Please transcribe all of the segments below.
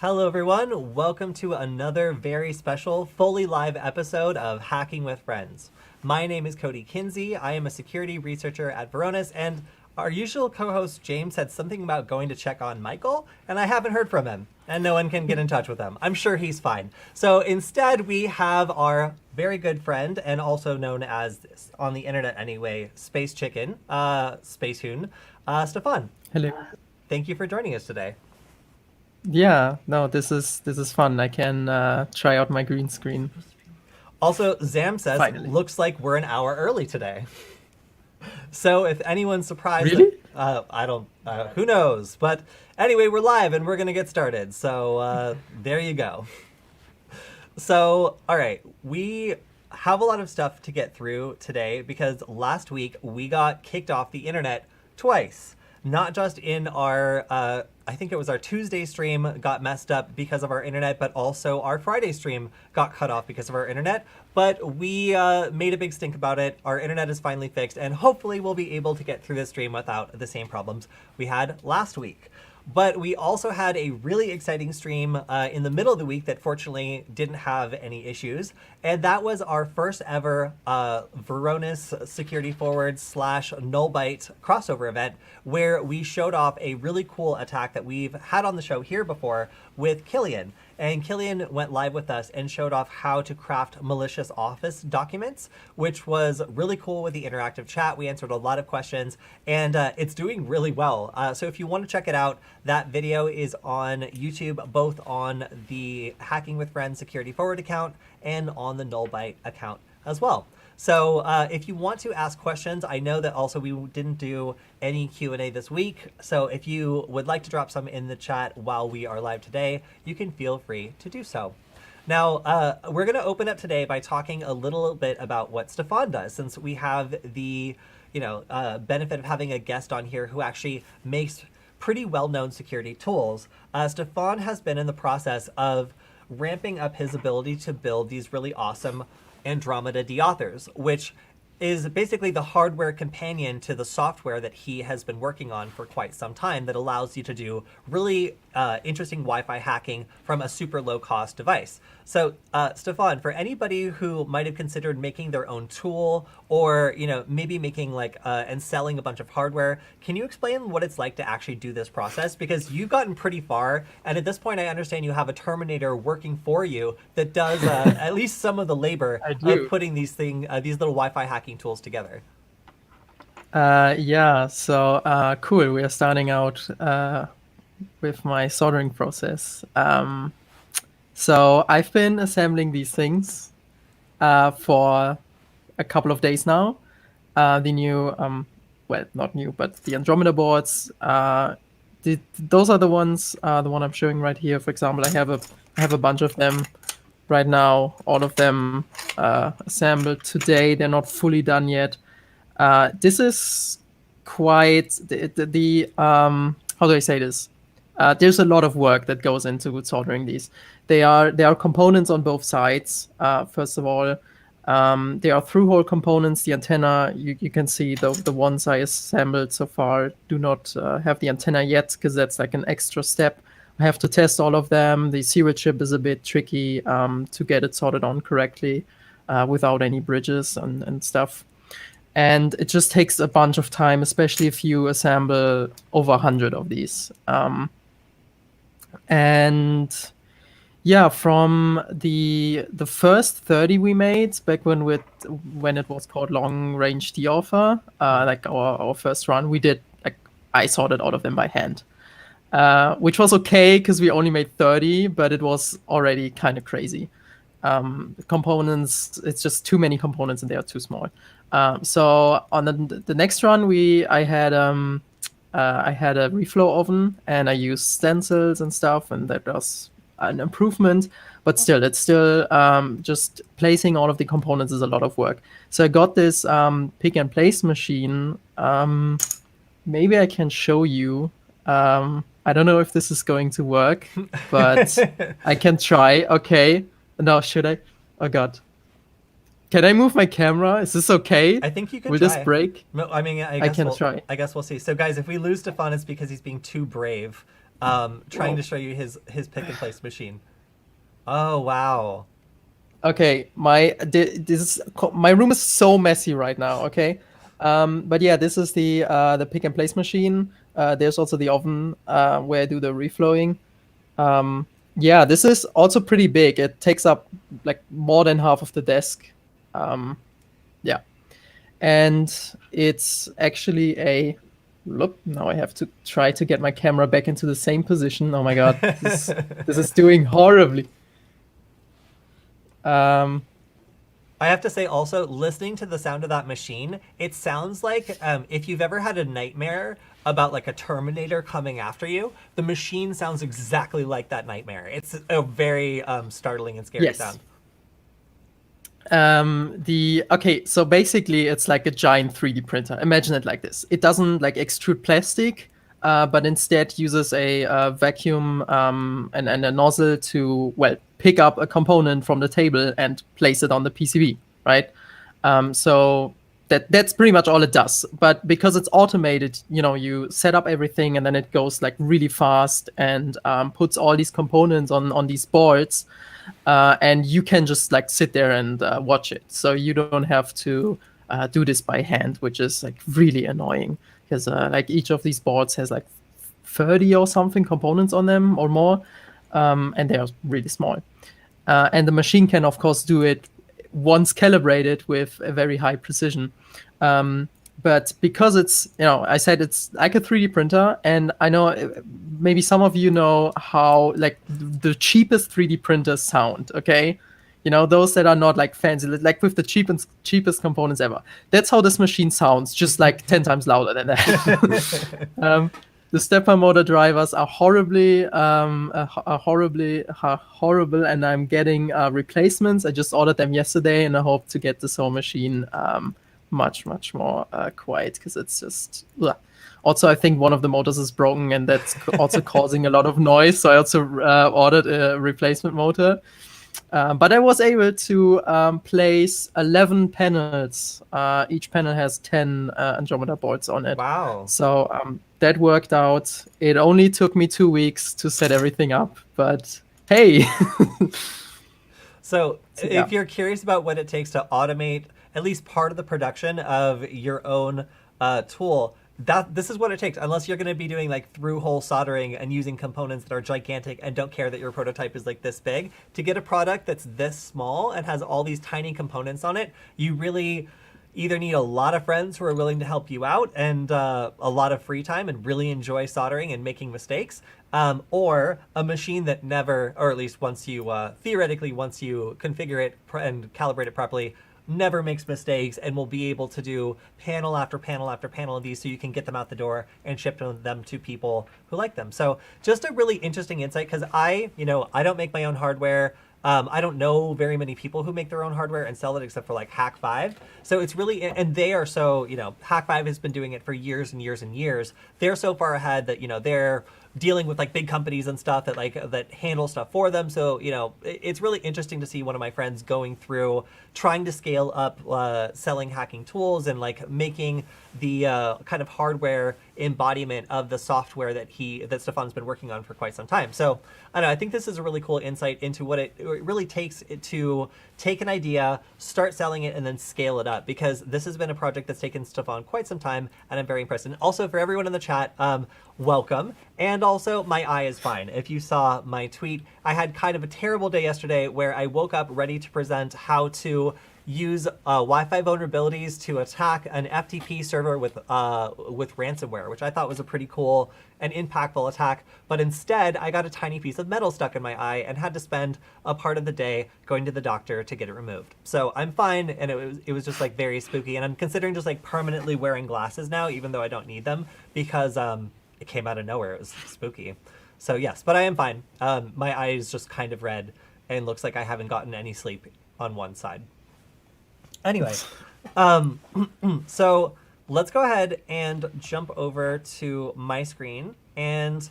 Hello, everyone. Welcome to another very special, fully live episode of Hacking with Friends. My name is Cody Kinsey. I am a security researcher at Varonis, and our usual co-host James had something about going to check on Michael, and I haven't heard from him, and no one can get in touch with him. I'm sure he's fine. So instead, we have our very good friend, and also known as, on the internet anyway, Space Chicken, Space Hoon, Stefan. Hello. Thank you for joining us today. Yeah, no, this is fun. I can try out my green screen. Also, Zam says, Finally. looks like we're an hour early today. So if anyone's surprised, Really? I don't, who knows? But anyway, we're live and we're going to get started. So there you go. So, all right, we have a lot of stuff to get through today because last week we got kicked off the internet twice. Not just in our, I think it was our Tuesday stream got messed up because of our internet, but also our Friday stream got cut off because of our internet. But we made a big stink about it. Our internet is finally fixed, and hopefully we'll be able to get through this stream without the same problems we had last week. But we also had a really exciting stream in the middle of the week that fortunately didn't have any issues. And that was our first ever Varonis SecurityFWD / Nullbyte crossover event, where we showed off a really cool attack that we've had on the show here before with Killian. And Killian went live with us and showed off how to craft malicious Office documents, which was really cool with the interactive chat. We answered a lot of questions, and it's doing really well. So if you want to check it out, that video is on YouTube, both on the Hacking with Friends SecurityFWD account and on the Nullbyte account as well. So if you want to ask questions, I know that also we didn't do any Q&A this week. So if you would like to drop some in the chat while we are live today, you can feel free to do so. Now, we're going to open up today by talking a little bit about what Stefan does, since we have the benefit of having a guest on here who actually makes pretty well-known security tools. Stefan has been in the process of ramping up his ability to build these really awesome Andromeda deauthors, which is basically the hardware companion to the software that he has been working on for quite some time that allows you to do really interesting Wi-Fi hacking from a super low-cost device. So, Stefan, for anybody who might have considered making their own tool or maybe making and selling a bunch of hardware, can you explain what it's like to actually do this process? Because you've gotten pretty far, and at this point, I understand you have a Terminator working for you that does at least some of the labor of putting these little Wi-Fi hacking tools together. Yeah, so cool. We are starting out with my soldering process. So I've been assembling these things for a couple of days now. The new, well, not new, but the Andromeda boards. Those are the ones. The one I'm showing right here, for example. I have a bunch of them right now. All of them assembled today. They're not fully done yet. This is quite the how do I say this? There's a lot of work that goes into soldering these. There are components on both sides. First of all, there are through-hole components. The antenna, you can see the ones I assembled so far do not have the antenna yet, because that's like an extra step. I have to test all of them. The serial chip is a bit tricky to get it soldered on correctly without any bridges and stuff. And it just takes a bunch of time, especially if you assemble over 100 of these. And yeah, from the first 30 we made back when it was called long range deauthor, like our first run, I sorted all of them by hand, which was okay because we only made 30, but it was already kind of crazy. Components, it's just too many components and they are too small. So on the next run, I had a reflow oven and I used stencils and stuff, and that was an improvement. But still, it's still just placing all of the components is a lot of work. So I got this pick and place machine. Maybe I can show you. I don't know if this is going to work, but I can try. Okay. No, should I? Oh God. Can I move my camera? Is this okay? I think you can Will try. this break? No, I mean, I can try. I guess we'll see. So guys, if we lose Stefan, it's because he's being too brave trying to show you his pick and place machine. Oh wow. Okay, my room is so messy right now. Okay, but yeah, this is the pick and place machine. There's also the oven where I do the reflowing. Um, yeah, this is also pretty big. It takes up like more than half of the desk. Um, yeah, and it's actually a look. Now I have to try to get my camera back into the same position. Oh my god, this is doing horribly. Um, I have to say also, listening to the sound of that machine, it sounds like if you've ever had a nightmare about like a Terminator coming after you, the machine sounds exactly like that nightmare. It's a very startling and scary yes. sound. The okay, so basically it's like a giant 3D printer. Imagine it like this. It doesn't like extrude plastic, but instead uses a vacuum and a nozzle to, well, pick up a component from the table and place it on the PCB, right? So that's pretty much all it does. But because it's automated, you set up everything and then it goes like really fast and puts all these components on these boards, and you can just like sit there and watch it. So you don't have to do this by hand, which is like really annoying because like each of these boards has like 30 or something components on them or more, and they are really small. And the machine can, of course, do it once calibrated with a very high precision. But because it's, I said it's like a 3D printer, and I know maybe some of you know how like the cheapest 3D printers sound, okay? Those that are not like fancy, like with the cheapest components ever. That's how this machine sounds, just like 10 times louder than that. The stepper motor drivers are horrible, and I'm getting replacements. I just ordered them yesterday, and I hope to get this whole machine much more quiet because it's just. Ugh. Also, I think one of the motors is broken, and that's also causing a lot of noise. So I also ordered a replacement motor. But I was able to place 11 panels. Each panel has 10 Andromeda boards on it. Wow. So that worked out. It only took me 2 weeks to set everything up, but hey. So if you're curious about what it takes to automate at least part of the production of your own tool, this is what it takes, unless you're going to be doing like through-hole soldering and using components that are gigantic and don't care that your prototype is like this big. To get a product that's this small and has all these tiny components on it, you really either need a lot of friends who are willing to help you out and a lot of free time and really enjoy soldering and making mistakes, or a machine that never, or at least once you theoretically once you configure it and calibrate it properly, never makes mistakes and will be able to do panel after panel after panel of these so you can get them out the door and ship them to people who like them. So just a really interesting insight, because I don't make my own hardware. I don't know very many people who make their own hardware and sell it except for like Hack5. So it's really, and they are so, Hack5 has been doing it for years and years and years. They're so far ahead that, they're dealing with like big companies and stuff that handle stuff for them. So, it's really interesting to see one of my friends going through trying to scale up selling hacking tools and like making the kind of hardware embodiment of the software that Stefan's been working on for quite some time. So I don't know, I think this is a really cool insight into what it really takes to take an idea, start selling it, and then scale it up, because this has been a project that's taken Stefan quite some time, and I'm very impressed. And also for everyone in the chat, welcome. And also, my eye is fine. If you saw my tweet, I had kind of a terrible day yesterday where I woke up ready to present how to use Wi-Fi vulnerabilities to attack an FTP server with ransomware, which I thought was a pretty cool and impactful attack. But instead, I got a tiny piece of metal stuck in my eye and had to spend a part of the day going to the doctor to get it removed. So I'm fine, and it was just like very spooky. And I'm considering just like permanently wearing glasses now, even though I don't need them, because it came out of nowhere. It was spooky. So yes, but I am fine. My eye is just kind of red and looks like I haven't gotten any sleep on one side. Anyway, so let's go ahead and jump over to my screen. And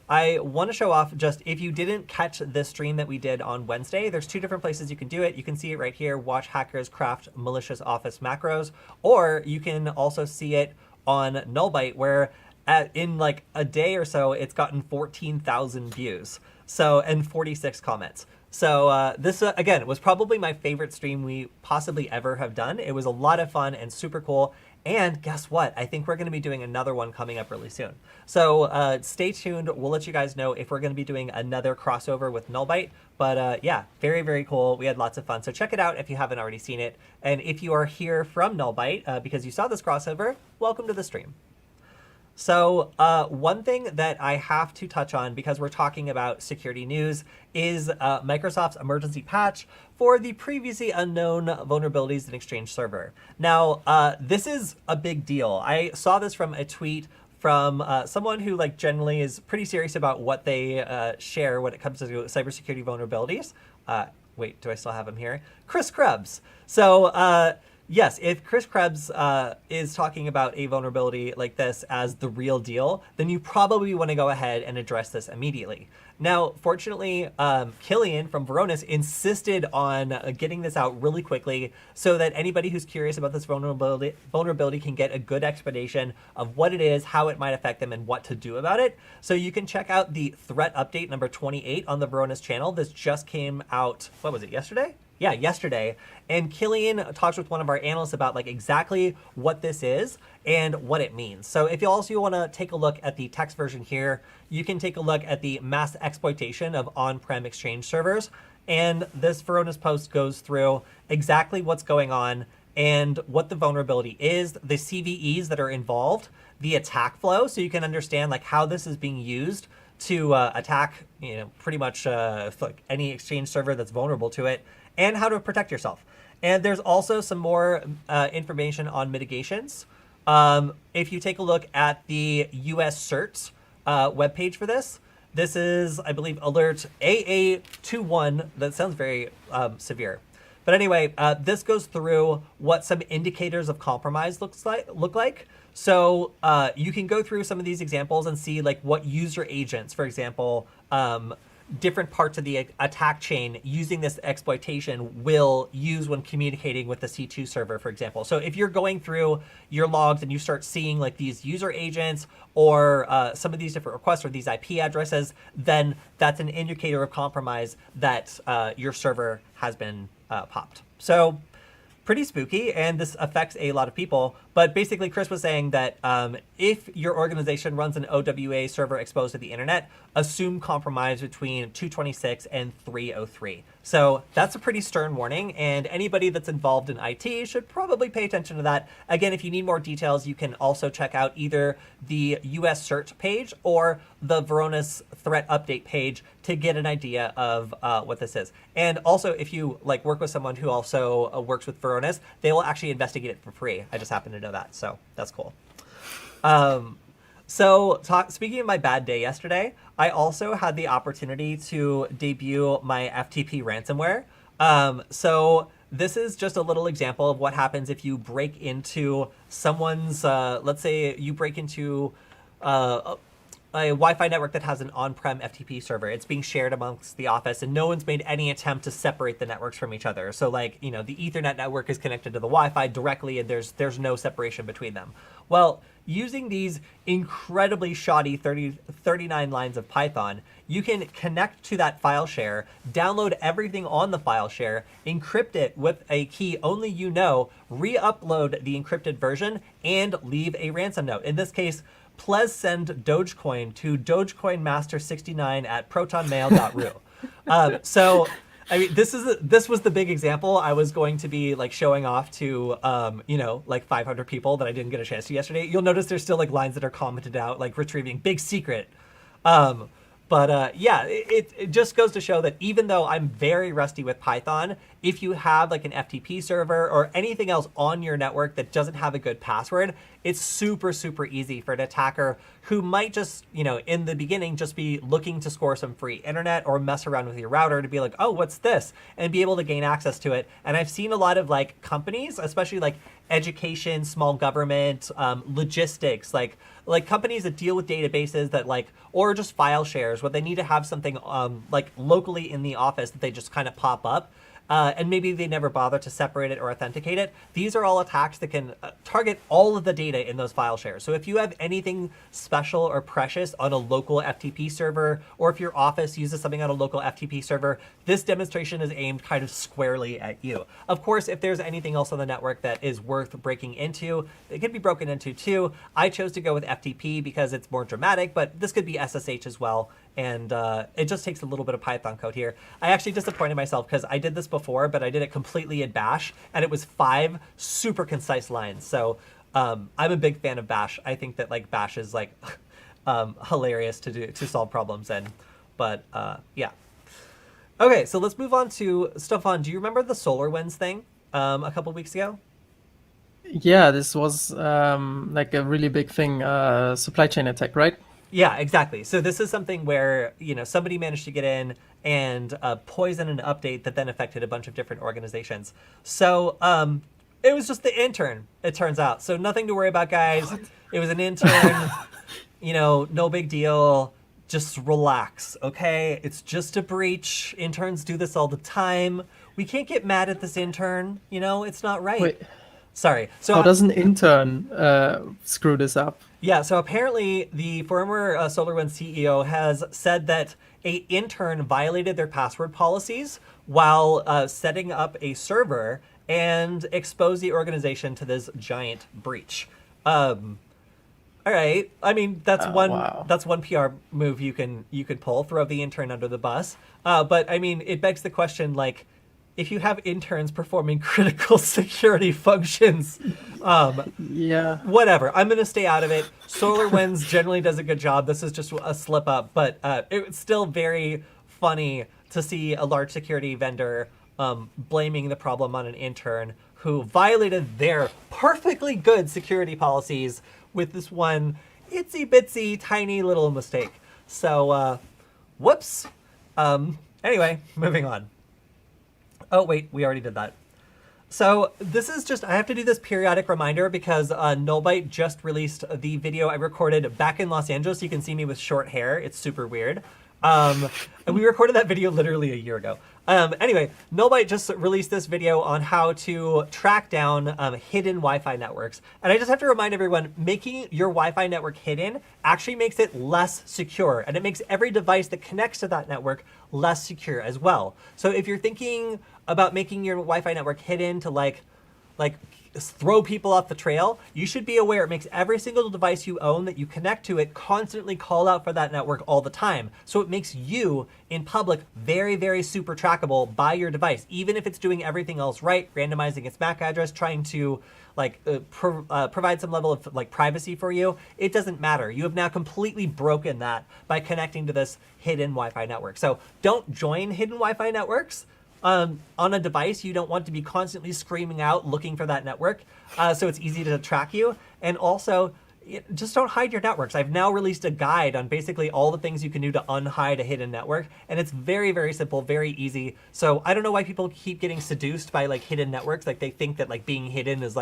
I want to show off, just if you didn't catch this stream that we did on Wednesday, there's 2 different places you can do it. You can see it right here, watch hackers craft malicious office macros, or you can also see it on Nullbyte, where in like a day or so, it's gotten 14,000 views. So, and 46 comments. So this, again, was probably my favorite stream we possibly ever have done. It was a lot of fun and super cool. And guess what? I think we're going to be doing another one coming up really soon. So stay tuned. We'll let you guys know if we're going to be doing another crossover with Nullbyte. But yeah, very, very cool. We had lots of fun. So check it out if you haven't already seen it. And if you are here from Nullbyte because you saw this crossover, welcome to the stream. So one thing that I have to touch on, because we're talking about security news, is Microsoft's emergency patch for the previously unknown vulnerabilities in Exchange Server. Now, this is a big deal. I saw this from a tweet from someone who like generally is pretty serious about what they share when it comes to cybersecurity vulnerabilities. Wait, do I still have him here? Chris Krebs. So yes, if Chris Krebs is talking about a vulnerability like this as the real deal, then you probably want to go ahead and address this immediately. Now, fortunately, Killian from Varonis insisted on getting this out really quickly so that anybody who's curious about this vulnerability can get a good explanation of what it is, how it might affect them, and what to do about it. So you can check out the threat update number 28 on the Varonis channel. This just came out, what was it, yesterday? Yeah, yesterday. And Killian talks with one of our analysts about like exactly what this is and what it means. So if you also want to take a look at the text version here, you can take a look at the mass exploitation of on-prem Exchange servers. And this Varonis post goes through exactly what's going on and what the vulnerability is, the CVEs that are involved, the attack flow, so you can understand like how this is being used to attack, pretty much like any Exchange server that's vulnerable to it, and how to protect yourself. And there's also some more information on mitigations. If you take a look at the US CERT webpage for this, this is, I believe, alert AA21. That sounds very severe. But anyway, this goes through what some indicators of compromise look like. So you can go through some of these examples and see like what user agents, for example, different parts of the attack chain using this exploitation will use when communicating with the C2 server, for example. So if you're going through your logs and you start seeing like these user agents or some of these different requests or these IP addresses, then that's an indicator of compromise that your server has been popped. So pretty spooky, and this affects a lot of people. But basically, Chris was saying that if your organization runs an OWA server exposed to the internet, assume compromise between 226 and 303. So that's a pretty stern warning, and anybody that's involved in IT should probably pay attention to that. Again, if you need more details, you can also check out either the US CERT page or the Varonis threat update page to get an idea of what this is. And also, if you like work with someone who also works with Varonis, they will actually investigate it for free. I just happen to know that, so that's cool. Speaking of my bad day yesterday, I also had the opportunity to debut my FTP ransomware. So this is just a little example of what happens if you break into someone's, let's say you break into a Wi-Fi network that has an on-prem FTP server. It's being shared amongst the office, and no one's made any attempt to separate the networks from each other. So like, the Ethernet network is connected to the Wi-Fi directly, and there's no separation between them. Well, using these incredibly shoddy 39 lines of Python, you can connect to that file share, download everything on the file share, encrypt it with a key only you know, re-upload the encrypted version, and leave a ransom note. In this case, please send Dogecoin to dogecoinmaster69@protonmail.ru. So, I mean, this was the big example. I was going to be like showing off to, like 500 people that I didn't get a chance to yesterday. You'll notice there's still like lines that are commented out, like retrieving big secret. Yeah, it just goes to show that even though I'm very rusty with Python, if you have like an FTP server or anything else on your network that doesn't have a good password, it's super, super easy for an attacker who might just, in the beginning, just be looking to score some free internet or mess around with your router to be like, oh, what's this? And be able to gain access to it. And I've seen a lot of like companies, especially like education, small government, logistics, like companies that deal with databases that like, or just file shares where they need to have something like locally in the office that they just kind of pop up. and maybe they never bother to separate it or authenticate it. These are all attacks that can target all of the data in those file shares. So if you have anything special or precious on a local FTP server, or if your office uses something on a local FTP server, this demonstration is aimed kind of squarely at you. Of course, if there's anything else on the network that is worth breaking into, it can be broken into too. I chose to go with FTP because it's more dramatic, but this could be SSH as well. And it just takes a little bit of Python code here. I actually disappointed myself because I did this before, but I did it completely in Bash, and it was 5 super concise lines. So I'm a big fan of Bash. I think that like Bash is like hilarious to solve problems in. But yeah. Okay, so let's move on to Stefan. Do you remember the SolarWinds thing a couple weeks ago? Yeah, this was like a really big thing, supply chain attack, right? Yeah, exactly. So this is something where, somebody managed to get in and poison an update that then affected a bunch of different organizations. So it was just the intern, it turns out. So nothing to worry about, guys. What? It was an intern, no big deal. Just relax, okay? It's just a breach. Interns do this all the time. We can't get mad at this intern. It's not right. Wait. Sorry. So how does an intern screw this up? Yeah, so apparently the former SolarWinds CEO has said that an intern violated their password policies while setting up a server and exposed the organization to this giant breach. All right, I mean that's one PR move you can pull, throw the intern under the bus. But I mean, it begs the question, like, if you have interns performing critical security functions, yeah, whatever. I'm going to stay out of it. SolarWinds generally does a good job. This is just a slip up, but it's still very funny to see a large security vendor blaming the problem on an intern who violated their perfectly good security policies with this one itsy bitsy tiny little mistake. So, whoops. Anyway, moving on. Oh, wait, we already did that. So this is just, I have to do this periodic reminder because Nullbyte just released the video I recorded back in Los Angeles. You can see me with short hair. It's super weird. And we recorded that video literally a year ago. Anyway, Nullbyte just released this video on how to track down hidden Wi-Fi networks. And I just have to remind everyone, making your Wi-Fi network hidden actually makes it less secure. And it makes every device that connects to that network less secure as well. So if you're thinking about making your Wi-Fi network hidden to like throw people off the trail, you should be aware it makes every single device you own that you connect to it constantly call out for that network all the time. So it makes you in public very, very super trackable by your device, even if it's doing everything else right, randomizing its MAC address, trying to provide some level of privacy for you. It doesn't matter. You have now completely broken that by connecting to this hidden Wi-Fi network. So don't join hidden Wi-Fi networks. On a device you don't want to be constantly screaming out looking for that network, so it's easy to track you. And also, just don't hide your networks. I've now released a guide on basically all the things you can do to unhide a hidden network, and it's very, very simple, very easy. So I don't know why people keep getting seduced by hidden networks. They think that being hidden is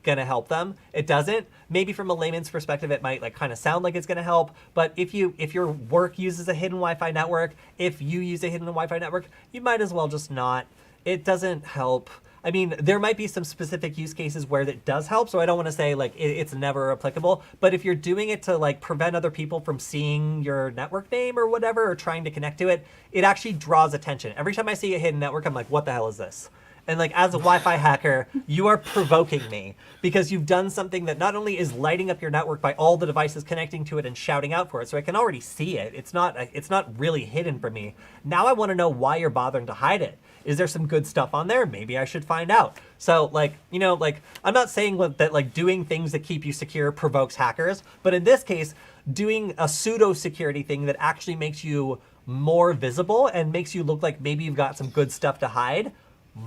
gonna help them. It doesn't. Maybe from a layman's perspective it might kind of sound like it's gonna help, but if your work uses a hidden Wi-Fi network, if you use a hidden Wi-Fi network, you might as well just not. It doesn't help. I mean, there might be some specific use cases where it does help, so I don't want to say it's never applicable, but if you're doing it to prevent other people from seeing your network name or whatever, or trying to connect to it, it actually draws attention. Every time I see a hidden network, I'm like, what the hell is this? And as a Wi-Fi hacker, you are provoking me because you've done something that not only is lighting up your network by all the devices connecting to it and shouting out for it, so I can already see it. It's not really hidden from me. Now I want to know why you're bothering to hide it. Is there some good stuff on there? Maybe I should find out. So I'm not saying that doing things that keep you secure provokes hackers, but in this case, doing a pseudo security thing that actually makes you more visible and makes you look like maybe you've got some good stuff to hide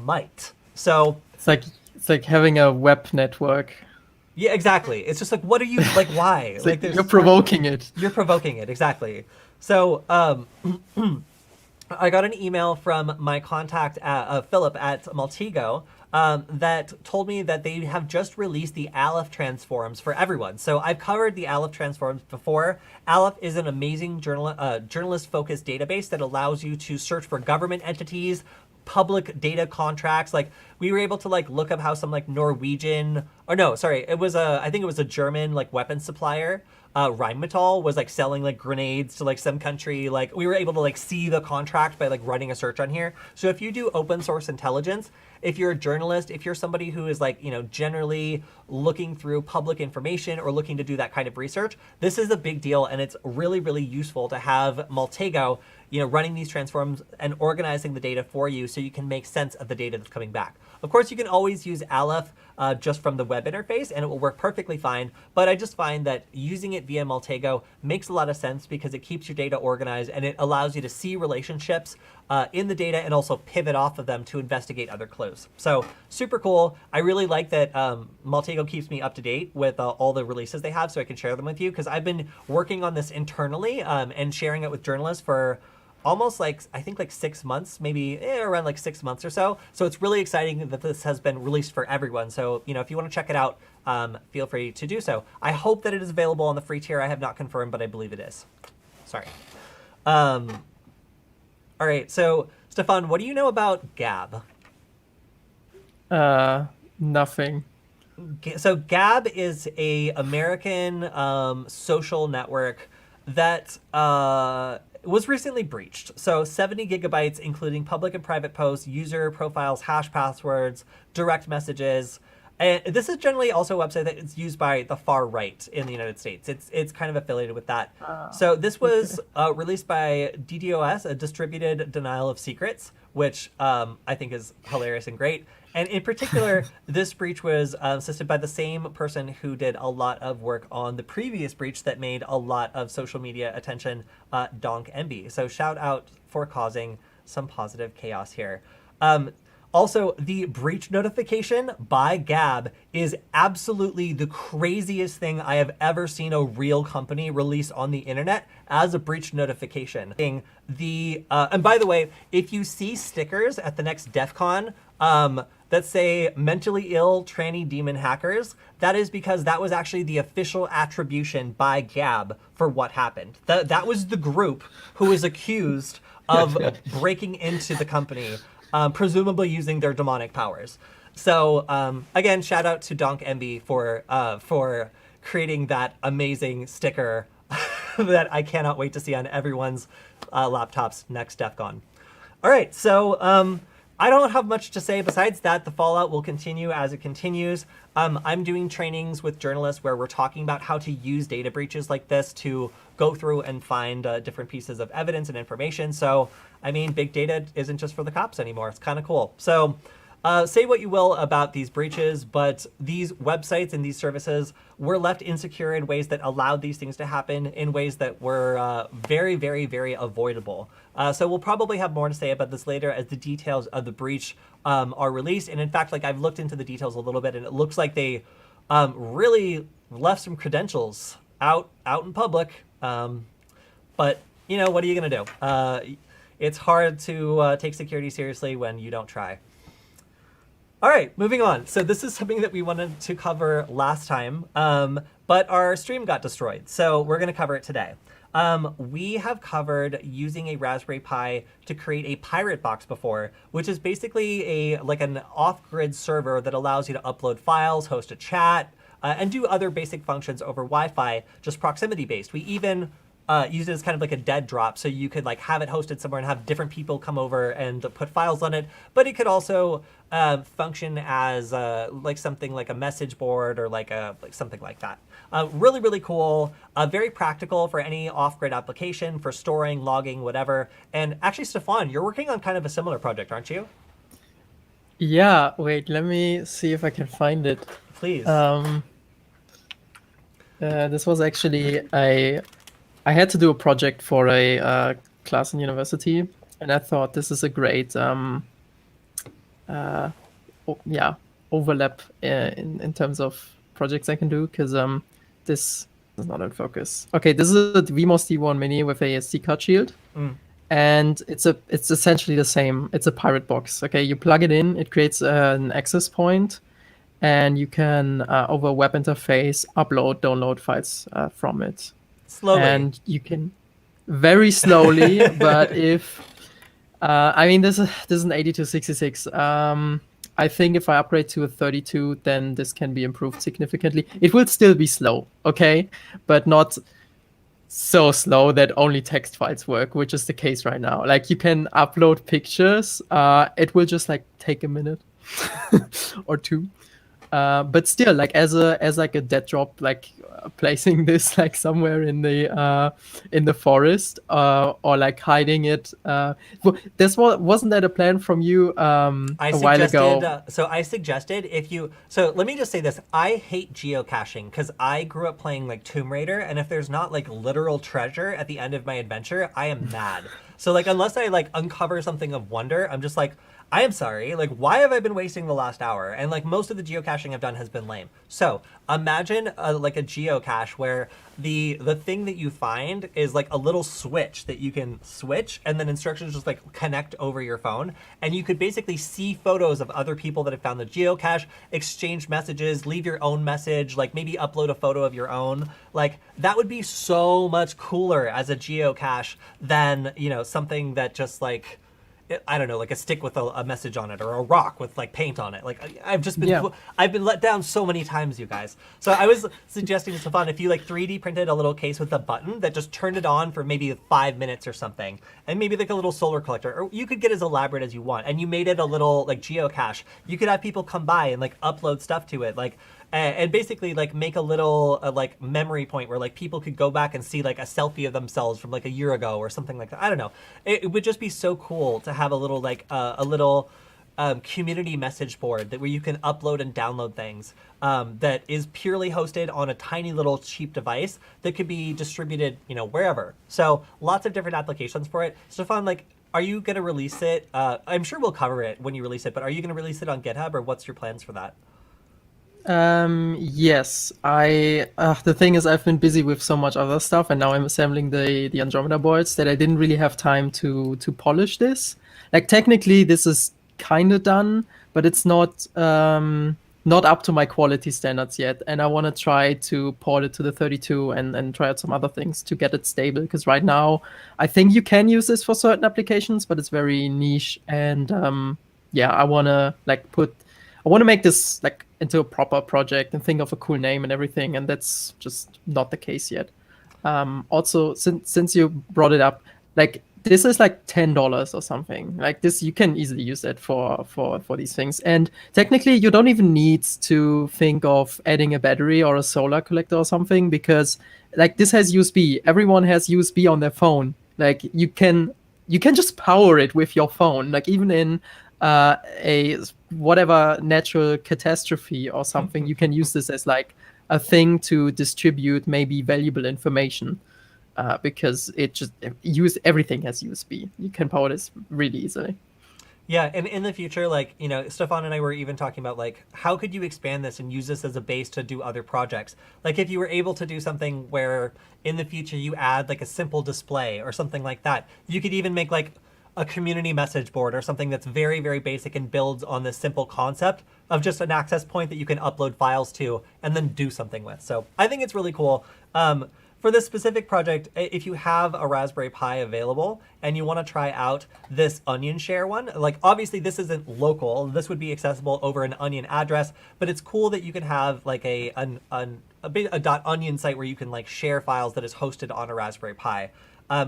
might. So it's like having a web network. Yeah, exactly. It's just what are you why? You're provoking it. You're provoking it, exactly. So I got an email from my contact Philip at Maltego that told me that they have just released the Aleph transforms for everyone. So I've covered the Aleph transforms before. Aleph is an amazing journalist-focused database that allows you to search for government entities, public data contracts. Like we were able to like look up how some like Norwegian, or no, sorry, I think it was a German like weapons supplier, Rheinmetall, was like selling like grenades to like some country. Like we were able to like see the contract by like running a search on here. So if you do open source intelligence, if you're a journalist, if you're somebody who is like, generally looking through public information or looking to do that kind of research, this is a big deal. And it's really, really useful to have Maltego, running these transforms and organizing the data for you so you can make sense of the data that's coming back. Of course, you can always use Aleph just from the web interface and it will work perfectly fine. But I just find that using it via Maltego makes a lot of sense because it keeps your data organized and it allows you to see relationships in the data and also pivot off of them to investigate other clues. So super cool. I really like that Maltego keeps me up to date with all the releases they have so I can share them with you because I've been working on this internally and sharing it with journalists for almost like, I think like 6 months, maybe around like 6 months or so. So it's really exciting that this has been released for everyone. So, if you want to check it out, feel free to do so. I hope that it is available on the free tier. I have not confirmed, but I believe it is. Sorry. All right. So Stefan, what do you know about Gab? Nothing. So Gab is a American social network that was recently breached. So 70 gigabytes, including public and private posts, user profiles, hash passwords, direct messages. And this is generally also a website that is used by the far right in the United States. It's kind of affiliated with that. So this was released by DDoS, a distributed denial of secrets, which I think is hilarious and great. And in particular, this breach was assisted by the same person who did a lot of work on the previous breach that made a lot of social media attention, Donk Envy. So shout out for causing some positive chaos here. Also, the breach notification by Gab is absolutely the craziest thing I have ever seen a real company release on the internet as a breach notification. And by the way, if you see stickers at the next DEF CON that say mentally ill tranny demon hackers, that is because that was actually the official attribution by Gab for what happened. That was the group who was accused of breaking into the company, presumably using their demonic powers. So again, shout out to Donk Envy for creating that amazing sticker that I cannot wait to see on everyone's laptops next DEF CON. All right, so I don't have much to say besides that. The fallout will continue as it continues. I'm doing trainings with journalists where we're talking about how to use data breaches like this to go through and find different pieces of evidence and information. So, I mean, big data isn't just for the cops anymore. It's kind of cool. So say what you will about these breaches, but these websites and these services were left insecure in ways that allowed these things to happen in ways that were very, very, very avoidable. So we'll probably have more to say about this later as the details of the breach are released. And in fact, like I've looked into the details a little bit and it looks like they really left some credentials out in public. But, what are you going to do? It's hard to take security seriously when you don't try. All right, moving on. So this is something that we wanted to cover last time, but our stream got destroyed. So we're going to cover it today. We have covered using a Raspberry Pi to create a pirate box before, which is basically an off-grid server that allows you to upload files, host a chat, and do other basic functions over Wi-Fi, just proximity-based. We even use it as kind of like a dead drop, so you could like have it hosted somewhere and have different people come over and put files on it. But it could also function as like something like a message board or like something like that. Really, really cool. Very practical for any off-grid application for storing, logging, whatever. And actually, Stefan, you're working on kind of a similar project, aren't you? Yeah. Wait. Let me see if I can find it. Please. This was actually I had to do a project for a class in university, and I thought this is a great overlap in terms of projects I can do, because this is not in focus. Okay, this is a vMOS D1 Mini with a SD card shield, and it's essentially the same. It's a pirate box. Okay, you plug it in, it creates an access point, and you can over a web interface download files from it. Slowly. And you can very slowly, but if I mean, this is an 8266. I think if I upgrade to a 32, then this can be improved significantly. It will still be slow, okay, but not so slow that only text files work, which is the case right now. Like you can upload pictures, it will just like take a minute or two. But still, like as like a dead drop, like placing this like somewhere in the forest, or like hiding it. Wasn't that a plan from you I a while suggested, ago? I suggested if you, so let me just say this. I hate geocaching because I grew up playing like Tomb Raider, and if there's not like literal treasure at the end of my adventure, I am mad. So like, unless I like uncover something of wonder, I'm just like, I am sorry. Like, why have I been wasting the last hour? And like, most of the geocaching I've done has been lame. So imagine like a geocache where the thing that you find is like a little switch that you can switch, and then instructions just like connect over your phone, and you could basically see photos of other people that have found the geocache, exchange messages, leave your own message, like maybe upload a photo of your own. Like that would be so much cooler as a geocache than, you know, something that just like, I don't know, like a stick with a message on it, or a rock with like paint on it. Like I've just been, Yeah. I've been let down so many times, you guys. So I was suggesting to Stefan, if you like 3D printed a little case with a button that just turned it on for maybe 5 minutes or something, and maybe like a little solar collector, or you could get as elaborate as you want, and you made it a little like geocache. You could have people come by and like upload stuff to it, like. And basically like make a little like memory point where like people could go back and see like a selfie of themselves from like a year ago or something like that. I don't know. It would just be so cool to have a little like a little community message board that where you can upload and download things, that is purely hosted on a tiny little cheap device that could be distributed, you know, wherever. So lots of different applications for it. Stefan, like, are you going to release it? I'm sure we'll cover it when you release it, but are you going to release it on GitHub, or what's your plans for that? Yes, the thing is I've been busy with so much other stuff, and now I'm assembling the Andromeda boards that I didn't really have time to polish this. Like technically this is kind of done, but it's not up to my quality standards yet, and I want to try to port it to the 32 and try out some other things to get it stable, because right now I think you can use this for certain applications, but it's very niche, and yeah, I want to make this like into a proper project and think of a cool name and everything, and that's just not the case yet. Also, since you brought it up, like this is like $10 or something. Like this, you can easily use it for these things. And technically, you don't even need to think of adding a battery or a solar collector or something, because like this has USB. Everyone has USB on their phone. Like you can just power it with your phone. Like even in a whatever natural catastrophe or something, you can use this as like a thing to distribute maybe valuable information, because everything has USB. You can power this really easily. Yeah, and in the future, like, you know, Stefan and I were even talking about, like, how could you expand this and use this as a base to do other projects? Like, if you were able to do something where in the future you add, like, a simple display or something like that, you could even make, like, a community message board or something that's very, very basic and builds on this simple concept of just an access point that you can upload files to and then do something with. So I think it's really cool. For this specific project, if you have a Raspberry Pi available and you want to try out this Onion Share one, like obviously this isn't local, this would be accessible over an Onion address, but it's cool that you can have like a .onion site where you can like share files that is hosted on a Raspberry Pi.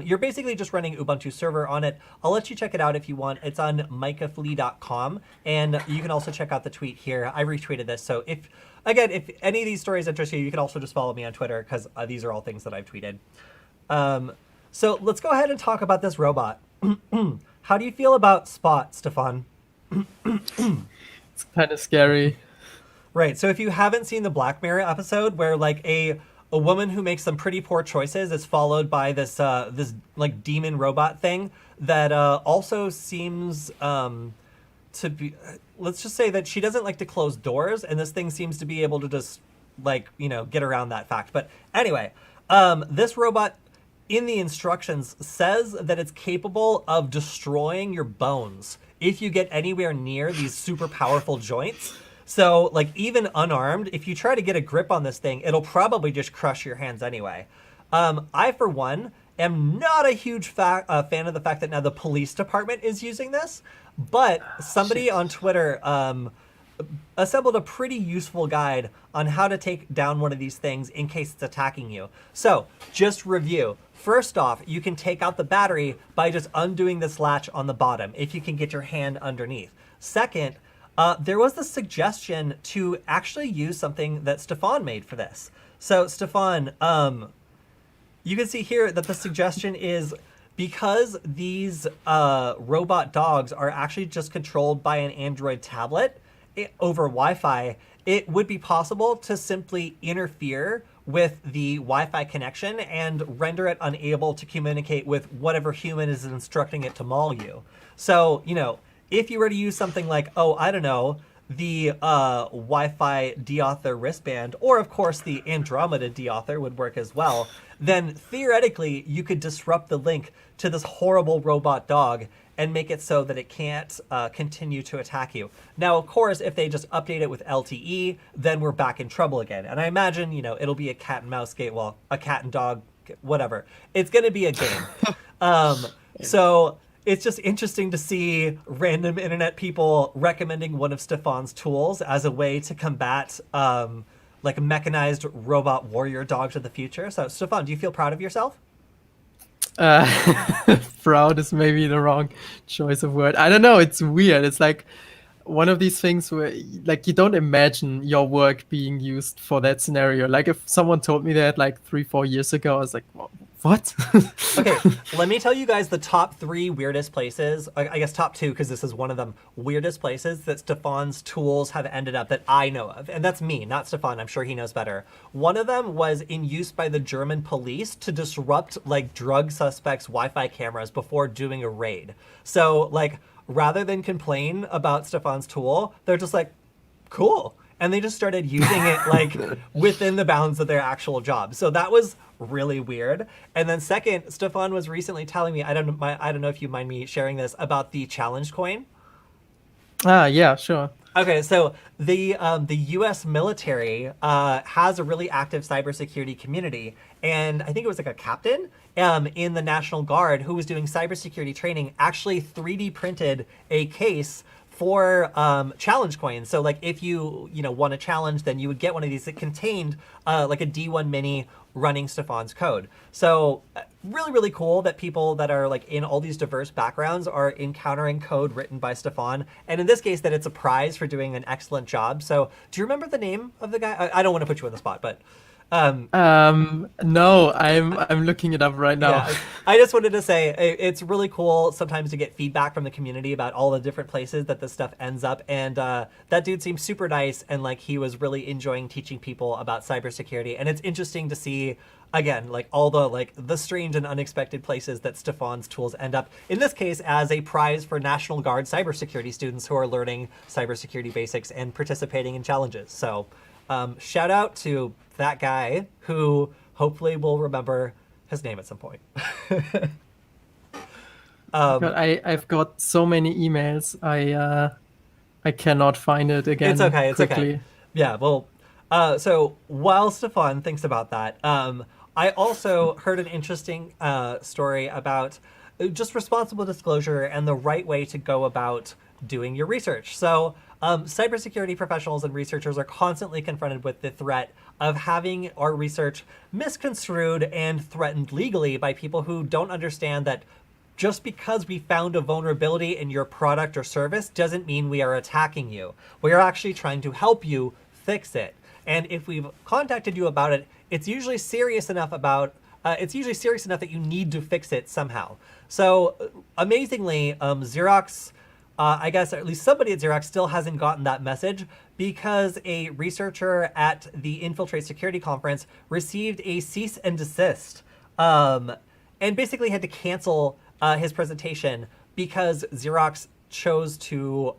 You're basically just running Ubuntu server on it. I'll let you check it out if you want. It's on micaflea.com, and you can also check out the tweet here. I retweeted this, so if any of these stories interest you, you can also just follow me on Twitter, because these are all things that I've tweeted. So let's go ahead and talk about this robot. How do you feel about Spot, Stefan? It's kind of scary. Right. So if you haven't seen the Black Mirror episode where like a woman who makes some pretty poor choices is followed by this this like demon robot thing that also seems to be, let's just say that she doesn't like to close doors, and this thing seems to be able to just like, you know, get around that fact. But anyway, this robot in the instructions says that it's capable of destroying your bones if you get anywhere near these super powerful joints. So, like, even unarmed, if you try to get a grip on this thing, it'll probably just crush your hands anyway. I, for one, am not a huge fan of the fact that now the police department is using this, but somebody on Twitter assembled a pretty useful guide on how to take down one of these things in case it's attacking you. So just review. First off, you can take out the battery by just undoing this latch on the bottom if you can get your hand underneath. Second, there was the suggestion to actually use something that Stefan made for this. So Stefan, you can see here that the suggestion is because these robot dogs are actually just controlled by an Android tablet over Wi-Fi, it would be possible to simply interfere with the Wi-Fi connection and render it unable to communicate with whatever human is instructing it to maul you. So, you know, if you were to use something like, oh, I don't know, the Wi-Fi deauthor wristband, or of course the Andromeda deauthor would work as well, then theoretically you could disrupt the link to this horrible robot dog and make it so that it can't continue to attack you. Now, of course, if they just update it with LTE, then we're back in trouble again. And I imagine, you know, it'll be a cat and mouse game, well, a cat and dog, whatever. It's going to be a game. So it's just interesting to see random internet people recommending one of Stefan's tools as a way to combat like mechanized robot warrior dogs of the future. So Stefan, do you feel proud of yourself? Proud is maybe the wrong choice of word. I don't know. It's weird. It's like one of these things where like you don't imagine your work being used for that scenario. Like if someone told me that like 3-4 years ago, I was like, what? Okay, let me tell you guys the top 3 weirdest places, I guess top 2, because this is one of them, weirdest places that Stefan's tools have ended up that I know of. And that's me, not Stefan. I'm sure he knows better. One of them was in use by the German police to disrupt like drug suspects' Wi-Fi cameras before doing a raid. So like rather than complain about Stefan's tool, they're just like, cool. And they just started using it like within the bounds of their actual job. So that was really weird. And then second, Stefan was recently telling me, I don't know if you mind me sharing this, about the challenge coin. Yeah, sure. Okay, so the U.S. military has a really active cybersecurity community, and I think it was like a captain in the National Guard who was doing cybersecurity training actually 3D printed a case for challenge coins. So like if you won a challenge, then you would get one of these that contained like a D1 Mini running Stefan's code. So really, really cool that people that are like in all these diverse backgrounds are encountering code written by Stefan. And in this case, that it's a prize for doing an excellent job. So do you remember the name of the guy? I don't want to put you on the spot, but no, I'm looking it up right now. Yeah, I just wanted to say it's really cool sometimes to get feedback from the community about all the different places that this stuff ends up. And that dude seems super nice, and like he was really enjoying teaching people about cybersecurity. And it's interesting to see again, like all the strange and unexpected places that Stefan's tools end up. In this case, as a prize for National Guard cybersecurity students who are learning cybersecurity basics and participating in challenges. So shout out to that guy who hopefully will remember his name at some point. But I've got so many emails. I cannot find it again. It's okay. It's quickly. okay. Yeah. Well, so while Stefan thinks about that, I also heard an interesting story about just responsible disclosure and the right way to go about doing your research. So cybersecurity professionals and researchers are constantly confronted with the threat of having our research misconstrued and threatened legally by people who don't understand that just because we found a vulnerability in your product or service doesn't mean we are attacking you. We are actually trying to help you fix it. And if we've contacted you about it, it's usually serious enough that you need to fix it somehow. So amazingly, Xerox, I guess at least somebody at Xerox still hasn't gotten that message because a researcher at the Infiltrate Security Conference received a cease and desist and basically had to cancel his presentation because Xerox chose to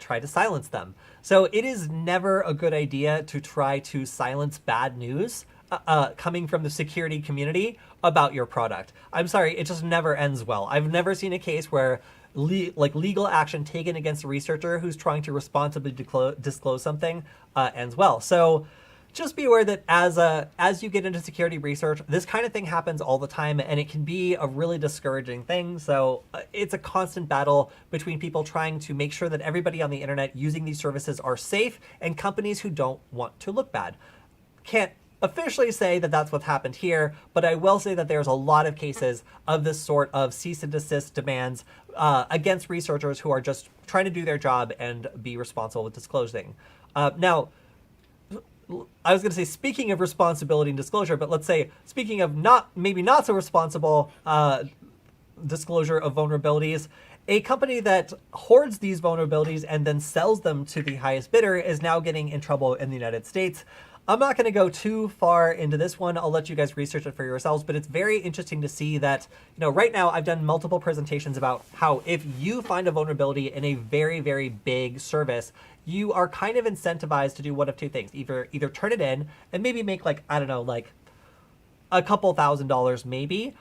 try to silence them. So it is never a good idea to try to silence bad news coming from the security community about your product. I'm sorry, it just never ends well. I've never seen a case where legal action taken against a researcher who's trying to responsibly disclose something ends well. So just be aware that as you get into security research, this kind of thing happens all the time, and it can be a really discouraging thing. So it's a constant battle between people trying to make sure that everybody on the internet using these services are safe and companies who don't want to look bad. Can't officially say that that's what's happened here, but I will say that there's a lot of cases of this sort of cease and desist demands against researchers who are just trying to do their job and be responsible with disclosing. Now, I was going to say speaking of responsibility and disclosure, but let's say speaking of maybe not so responsible disclosure of vulnerabilities, a company that hoards these vulnerabilities and then sells them to the highest bidder is now getting in trouble in the United States. I'm not going to go too far into this one. I'll let you guys research it for yourselves, but it's very interesting to see that, right now I've done multiple presentations about how if you find a vulnerability in a very, very big service, you are kind of incentivized to do one of two things. Either turn it in and maybe make like a couple $1,000s maybe,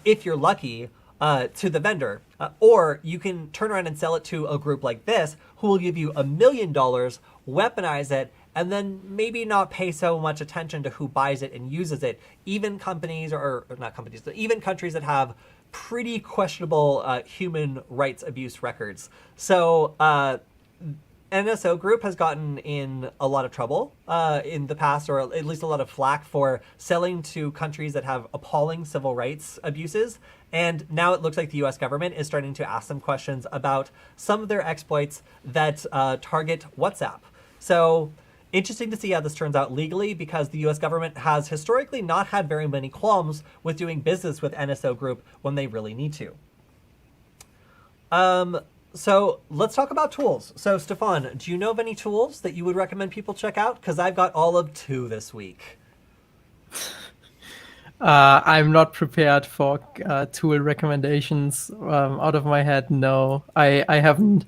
if you're lucky, to the vendor. Or you can turn around and sell it to a group like this who will give you $1 million, weaponize it, and then maybe not pay so much attention to who buys it and uses it. Even companies, or not companies, but even countries that have pretty questionable human rights abuse records. So NSO Group has gotten in a lot of trouble in the past, or at least a lot of flack for selling to countries that have appalling civil rights abuses. And now it looks like the US government is starting to ask them questions about some of their exploits that target WhatsApp. So interesting to see how this turns out legally, because the US government has historically not had very many qualms with doing business with NSO Group when they really need to. So let's talk about tools. So Stefan, do you know of any tools that you would recommend people check out? Because I've got all of 2 this week. I'm not prepared for tool recommendations out of my head. No, I haven't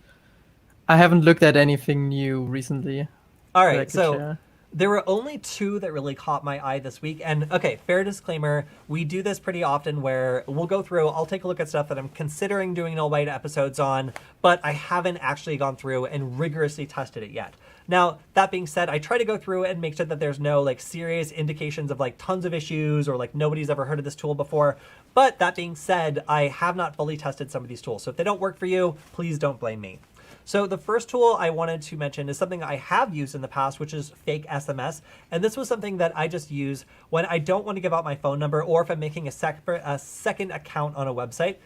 looked at anything new recently. All right, so there were only 2 that really caught my eye this week. And okay, fair disclaimer, we do this pretty often where we'll go through, I'll take a look at stuff that I'm considering doing all white episodes on, but I haven't actually gone through and rigorously tested it yet. Now, that being said, I try to go through and make sure that there's no like serious indications of like tons of issues or like nobody's ever heard of this tool before. But that being said, I have not fully tested some of these tools. So if they don't work for you, please don't blame me. So the first tool I wanted to mention is something I have used in the past, which is fake SMS. And this was something that I just use when I don't want to give out my phone number, or if I'm making a second account on a website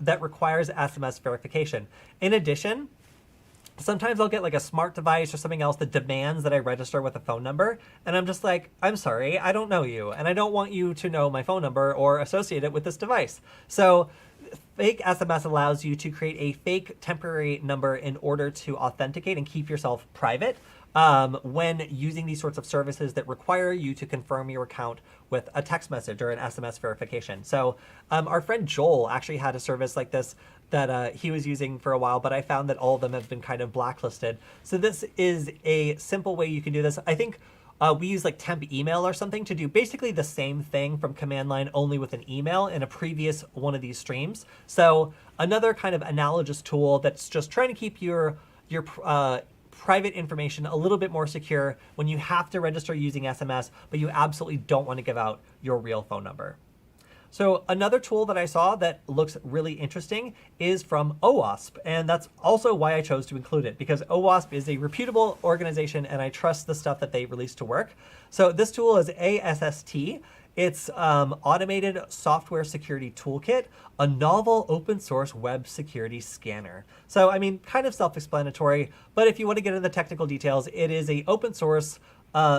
that requires SMS verification. In addition, sometimes I'll get like a smart device or something else that demands that I register with a phone number. And I'm just like, I'm sorry, I don't know you. And I don't want you to know my phone number or associate it with this device. So fake SMS allows you to create a fake temporary number in order to authenticate and keep yourself private when using these sorts of services that require you to confirm your account with a text message or an SMS verification. So our friend Joel actually had a service like this that he was using for a while, but I found that all of them have been kind of blacklisted. So this is a simple way you can do this. I think we use like temp email or something to do basically the same thing from command line, only with an email in a previous one of these streams. So another kind of analogous tool that's just trying to keep your private information a little bit more secure when you have to register using SMS, but you absolutely don't want to give out your real phone number. So another tool that I saw that looks really interesting is from OWASP, and that's also why I chose to include it, because OWASP is a reputable organization and I trust the stuff that they release to work. So this tool is ASST. It's Automated Software Security Toolkit, a novel open source web security scanner. So, I mean, kind of self-explanatory, but if you want to get into the technical details, it is a open source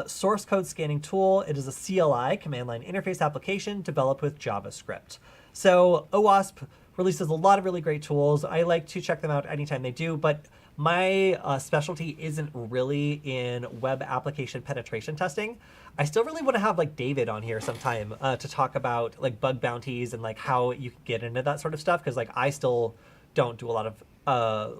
source code scanning tool. It is a CLI, command line interface application, developed with JavaScript. So OWASP releases a lot of really great tools. I like to check them out anytime they do, but my specialty isn't really in web application penetration testing. I still really want to have like David on here sometime to talk about like bug bounties and like how you can get into that sort of stuff, because like I still don't do a lot of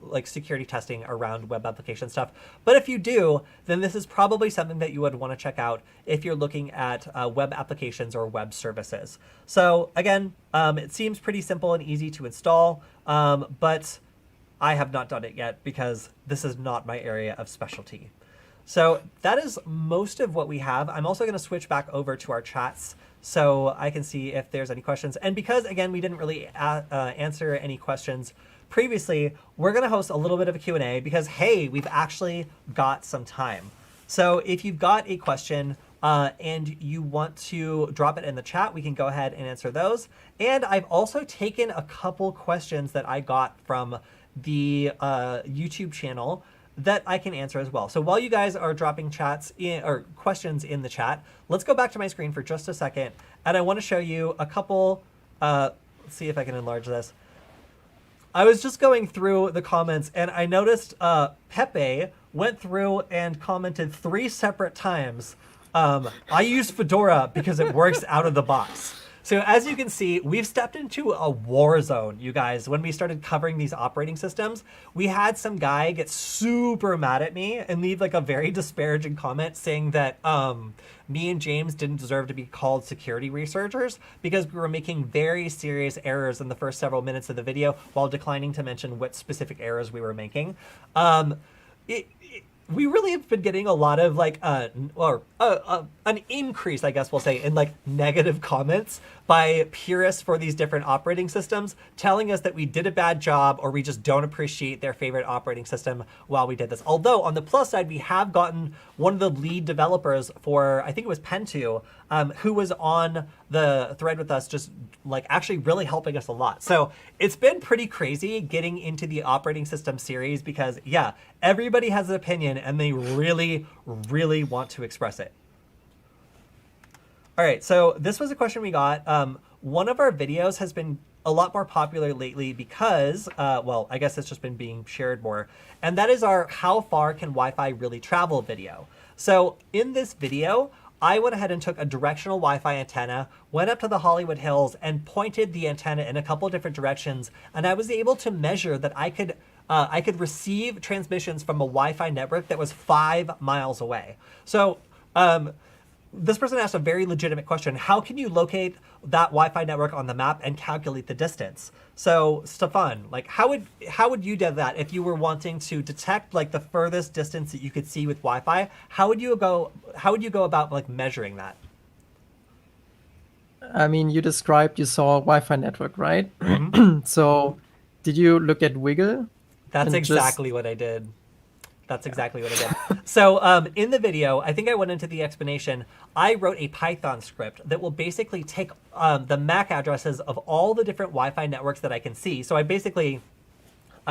like security testing around web application stuff. But if you do, then this is probably something that you would want to check out if you're looking at web applications or web services. So again, it seems pretty simple and easy to install, but I have not done it yet because this is not my area of specialty. So that is most of what we have. I'm also going to switch back over to our chats so I can see if there's any questions. And because, again, we didn't really answer any questions previously, we're going to host a little bit of a Q&A because, hey, we've actually got some time. So if you've got a question and you want to drop it in the chat, we can go ahead and answer those. And I've also taken a couple questions that I got from the YouTube channel that I can answer as well. So while you guys are dropping chats in, or questions in the chat, let's go back to my screen for just a second. And I want to show you a couple, let's see if I can enlarge this. I was just going through the comments and I noticed Pepe went through and commented 3 separate times. I use Fedora because it works out of the box. So as you can see, we've stepped into a war zone, you guys. When we started covering these operating systems, we had some guy get super mad at me and leave like a very disparaging comment saying that me and James didn't deserve to be called security researchers because we were making very serious errors in the first several minutes of the video while declining to mention what specific errors we were making. We really have been getting a lot of like, an increase, I guess we'll say, in like negative comments by purists for these different operating systems, telling us that we did a bad job or we just don't appreciate their favorite operating system while we did this. Although on the plus side, we have gotten one of the lead developers for, I think it was Pen2, who was on the thread with us, just like actually really helping us a lot. So it's been pretty crazy getting into the operating system series because yeah, everybody has an opinion and they really, really want to express it. All right, so this was a question we got. One of our videos has been a lot more popular lately because, well, I guess it's just been being shared more. And that is our how far can Wi-Fi really travel video. So in this video, I went ahead and took a directional Wi-Fi antenna, went up to the Hollywood Hills and pointed the antenna in a couple different directions. And I was able to measure that I could receive transmissions from a Wi-Fi network that was 5 miles away. So this person asked a very legitimate question. How can you locate that Wi-Fi network on the map and calculate the distance? So Stefan, like how would you do that if you were wanting to detect like the furthest distance that you could see with Wi-Fi? How would you go about like measuring that? I mean, you described you saw a Wi-Fi network, right? Mm-hmm. So did you look at Wiggle? That's exactly what I did. That's exactly what I did. So in the video, I think I went into the explanation. I wrote a Python script that will basically take the MAC addresses of all the different Wi-Fi networks that I can see. So I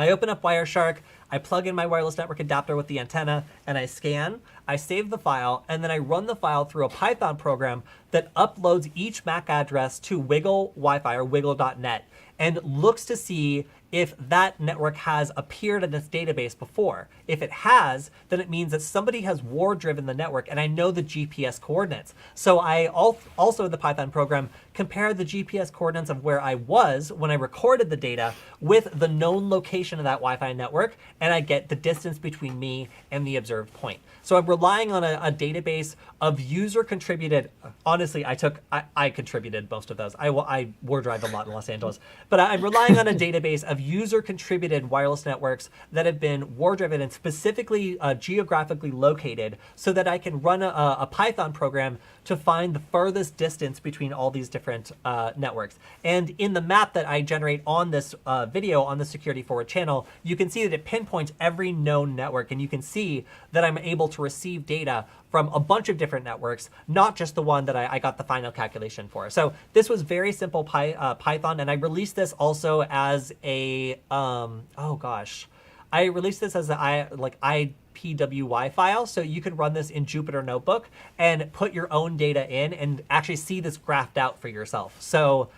open up Wireshark, I plug in my wireless network adapter with the antenna, and I scan, I save the file, and then I run the file through a Python program that uploads each MAC address to Wiggle Wi-Fi or wiggle.net and looks to see if that network has appeared in its database before. If it has, then it means that somebody has war-driven the network, and I know the GPS coordinates. So I also in the Python program compare the GPS coordinates of where I was when I recorded the data with the known location of that Wi-Fi network, and I get the distance between me and the observed point. So I'm relying on a database of user-contributed. Honestly, I contributed most of those. I war drive a lot in Los Angeles, but I'm relying on a database of user-contributed wireless networks that have been war-driven and specifically geographically located, so that I can run a Python program to find the furthest distance between all these different networks. And in the map that I generate on this video on the SecurityFWD channel, you can see that it pinpoints every known network, and you can see that I'm able to receive data from a bunch of different networks, not just the one that I got the final calculation for. So this was very simple Python, and I released this also as a, I released this as an IPWY file, so you can run this in Jupyter Notebook and put your own data in and actually see this graphed out for yourself. So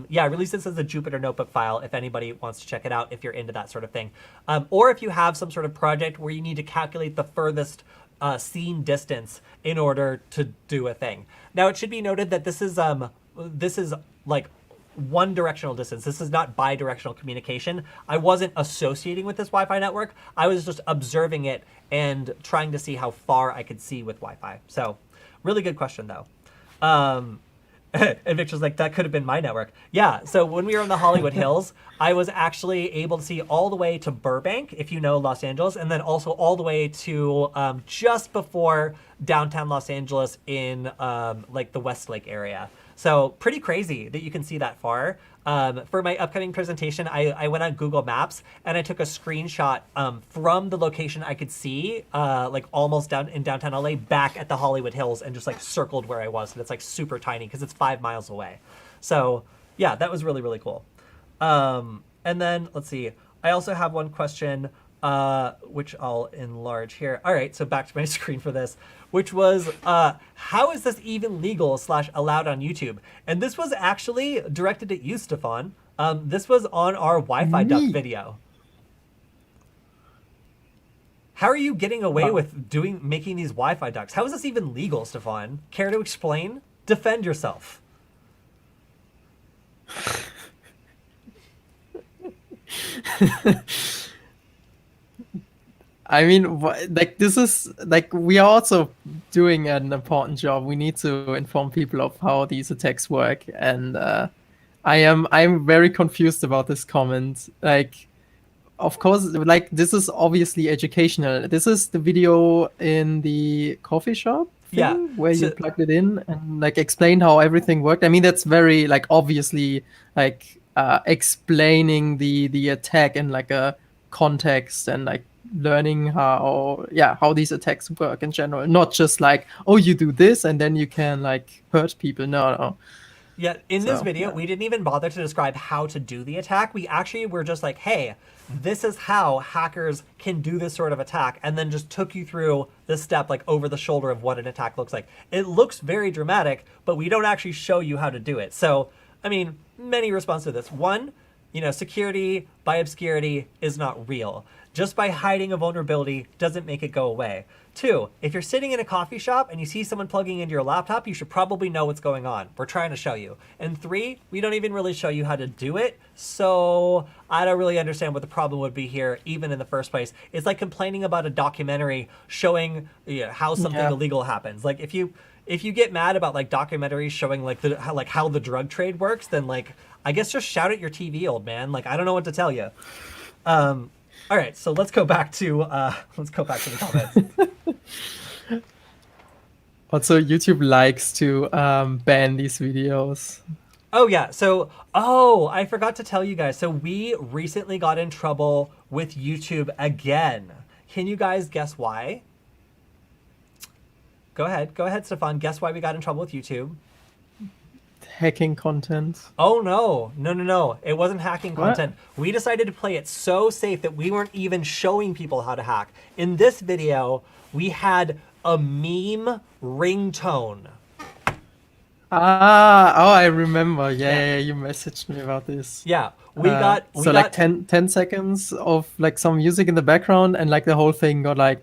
yeah, I released this as a Jupyter Notebook file if anybody wants to check it out, if you're into that sort of thing. Or if you have some sort of project where you need to calculate the furthest seen distance in order to do a thing. Now, it should be noted that this is like one directional distance. This is not bi-directional communication. I wasn't associating with this Wi-Fi network. I was just observing it and trying to see how far I could see with Wi-Fi. So really good question though. And Victor's like, that could have been my network. Yeah, so when we were in the Hollywood Hills, I was actually able to see all the way to Burbank, if you know Los Angeles, and then also all the way to just before downtown Los Angeles in like the Westlake area. So pretty crazy that you can see that far. For my upcoming presentation, I went on Google Maps and I took a screenshot from the location I could see, like almost down in downtown LA, back at the Hollywood Hills, and just like circled where I was. And it's like super tiny because it's 5 miles away. So yeah, that was really, really cool. And then let's see. I also have one question, which I'll enlarge here. All right, so back to my screen for this, which was, how is this even legal / allowed on YouTube? And this was actually directed at you, Stefan. This was on our Wi-Fi duck video. How are you getting away with making these Wi-Fi ducks? How is this even legal, Stefan? Care to explain? Defend yourself. I mean, like, this is like, we are also doing an important job. We need to inform people of how these attacks work, and I'm very confused about this comment. Like, of course, like, this is obviously educational. This is the video in the coffee shop thing, Yeah, where so- you plugged it in and like explained how everything worked. I mean, that's very like obviously like explaining the attack in like a context, and like learning how these attacks work in general, not just like, oh, you do this and then you can like hurt people. No. Yeah, in this So, video, yeah. we didn't even bother to describe how to do the attack. We actually were just like, hey, this is how hackers can do this sort of attack, and then just took you through this step, like over the shoulder of what an attack looks like. It looks very dramatic, but we don't actually show you how to do it. So, I mean, many responses to this. One, security by obscurity is not real. Just by hiding a vulnerability doesn't make it go away. Two, if you're sitting in a coffee shop and you see someone plugging into your laptop, you should probably know what's going on. We're trying to show you. And three, we don't even really show you how to do it. So I don't really understand what the problem would be here, even in the first place. It's like complaining about a documentary showing how something illegal happens. Like if you get mad about like documentaries showing like how the drug trade works, then like I guess just shout at your TV, old man. Like I don't know what to tell you. All right, so let's go back to the comments. Also, YouTube likes to ban these videos. Oh yeah, so I forgot to tell you guys. So we recently got in trouble with YouTube again. Can you guys guess why? Go ahead, Stefan. Guess why we got in trouble with YouTube. Hacking content. Oh no. It wasn't hacking What? content. We decided to play it so safe that we weren't even showing people how to hack. In this video, we had a meme ringtone. I remember. Yeah, you messaged me about this. Yeah, we got like 10 seconds of like some music in the background, and like the whole thing got like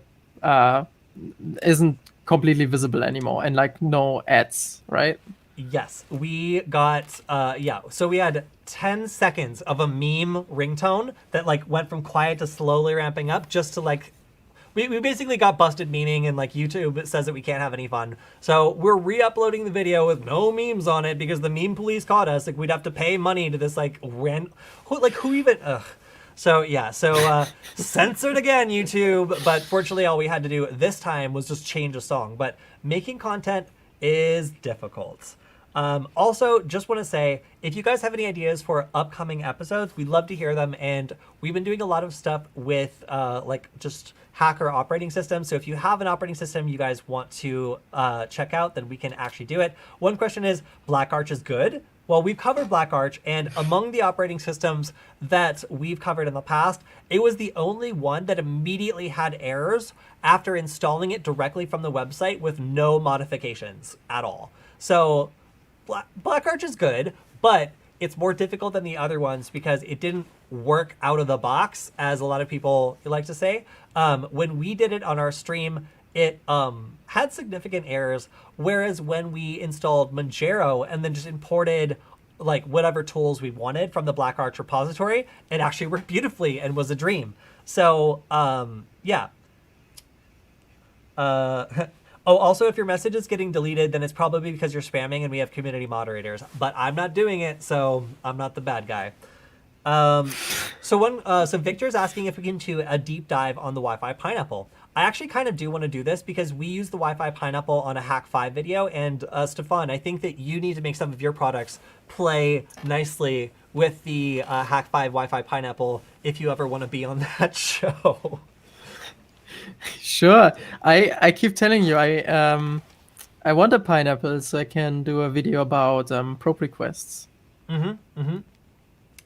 isn't completely visible anymore, and like no ads, right? Yes, we got, so we had 10 seconds of a meme ringtone that like went from quiet to slowly ramping up just to like, we basically got busted memeing, and like YouTube says that we can't have any fun. So we're re-uploading the video with no memes on it because the meme police caught us. Like we'd have to pay money to this like, who even, ugh. So yeah, censored again, YouTube. But fortunately, all we had to do this time was just change a song. But making content is difficult. Also, just want to say, if you guys have any ideas for upcoming episodes, we'd love to hear them. And we've been doing a lot of stuff with like just hacker operating systems. So if you have an operating system you guys want to check out, then we can actually do it. One question is, Black Arch is good? Well, we've covered Black Arch, and among the operating systems that we've covered in the past, it was the only one that immediately had errors after installing it directly from the website with no modifications at all. So Black Arch is good, but it's more difficult than the other ones because it didn't work out of the box, as a lot of people like to say. When we did it on our stream, it had significant errors, whereas when we installed Manjaro and then just imported like whatever tools we wanted from the Black Arch repository, it actually worked beautifully and was a dream. So yeah. Oh, also, if your message is getting deleted, then it's probably because you're spamming and we have community moderators. But I'm not doing it, so I'm not the bad guy. So Victor's asking if we can do a deep dive on the Wi-Fi pineapple. I actually kind of do want to do this because we use the Wi-Fi pineapple on a Hack 5 video, and Stefan, I think that you need to make some of your products play nicely with the Hack 5 Wi-Fi pineapple if you ever want to be on that show. Sure. I keep telling you I want a pineapple so I can do a video about probe requests.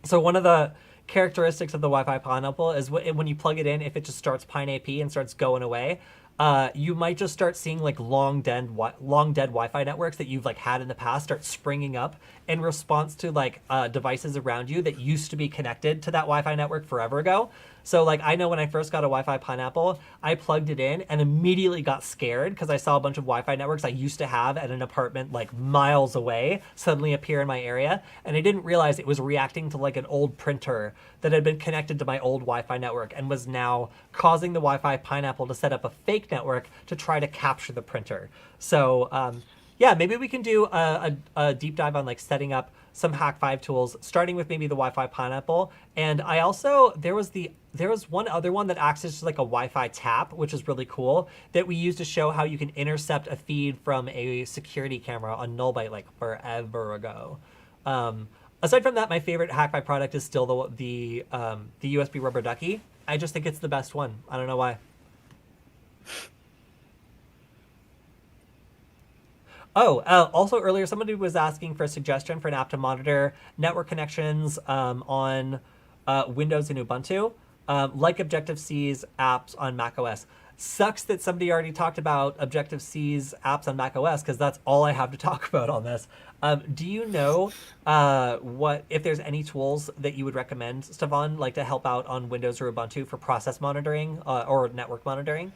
So one of the characteristics of the Wi-Fi pineapple is when you plug it in, if it just starts pine AP and starts going away, you might just start seeing like long dead Wi-Fi networks that you've like had in the past start springing up in response to like devices around you that used to be connected to that Wi-Fi network forever ago. So like I know when I first got a Wi-Fi pineapple, I plugged it in and immediately got scared because I saw a bunch of Wi-Fi networks I used to have at an apartment like miles away suddenly appear in my area, and I didn't realize it was reacting to like an old printer that had been connected to my old Wi-Fi network and was now causing the Wi-Fi pineapple to set up a fake network to try to capture the printer. So yeah, maybe we can do a deep dive on like setting up some Hack 5 tools, starting with maybe the Wi-Fi pineapple. And I also, there was one other one that acts as like a Wi-Fi tap, which is really cool, that we use to show how you can intercept a feed from a security camera on Nullbyte like forever ago. Aside from that, my favorite Hack 5 product is still the USB rubber ducky. I just think it's the best one. I don't know why. Oh, also earlier, somebody was asking for a suggestion for an app to monitor network connections on Windows and Ubuntu, like Objective-C's apps on macOS. Sucks that somebody already talked about Objective-C's apps on macOS because that's all I have to talk about on this. Do you know if there's any tools that you would recommend, Stefan, like to help out on Windows or Ubuntu for process monitoring or network monitoring?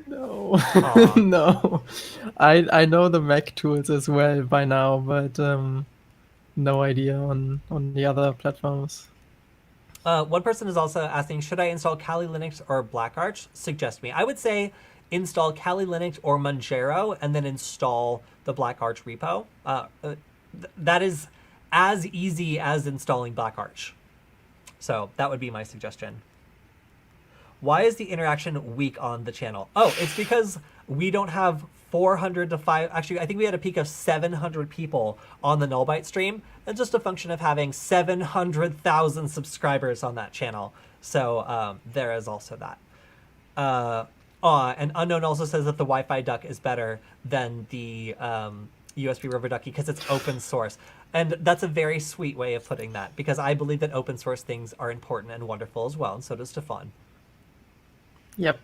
No, no. I know the Mac tools as well by now, but no idea on the other platforms. One person is also asking, should I install Kali Linux or BlackArch? Suggest me. I would say install Kali Linux or Manjaro and then install the BlackArch repo. That is as easy as installing BlackArch. So that would be my suggestion. Why is the interaction weak on the channel? Oh, it's because we don't have 400 to 5. Actually, I think we had a peak of 700 people on the Nullbyte stream. It's just a function of having 700,000 subscribers on that channel. So there is also that. And Unknown also says that the Wi-Fi duck is better than the USB rubber ducky because it's open source. And that's a very sweet way of putting that, because I believe that open source things are important and wonderful as well, and so does Stefan. Yep.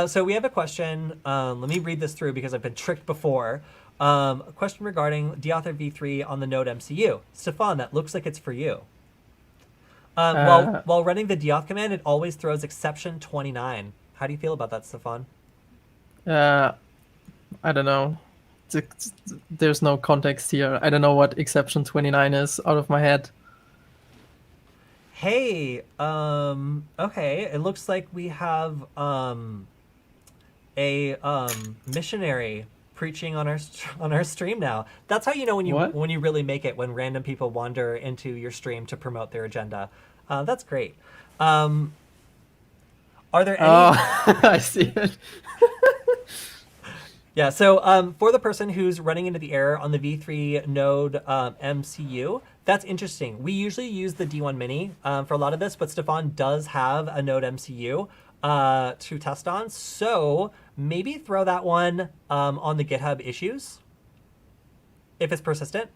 So we have a question. Let me read this through because I've been tricked before. A question regarding Deauthor v3 on the Node MCU. Stefan, that looks like it's for you. While running the deauth command, it always throws exception 29. How do you feel about that, Stefan? I don't know. There's no context here. I don't know what exception 29 is out of my head. Hey, okay, it looks like we have a missionary preaching on our stream now. That's how you know when you really make it, when random people wander into your stream to promote their agenda. That's great. Are there any? Oh, I see it. Yeah, so for the person who's running into the error on the v3 node MCU, that's interesting. We usually use the D1 Mini for a lot of this, but Stefan does have a node MCU to test on. So maybe throw that one on the GitHub issues if it's persistent.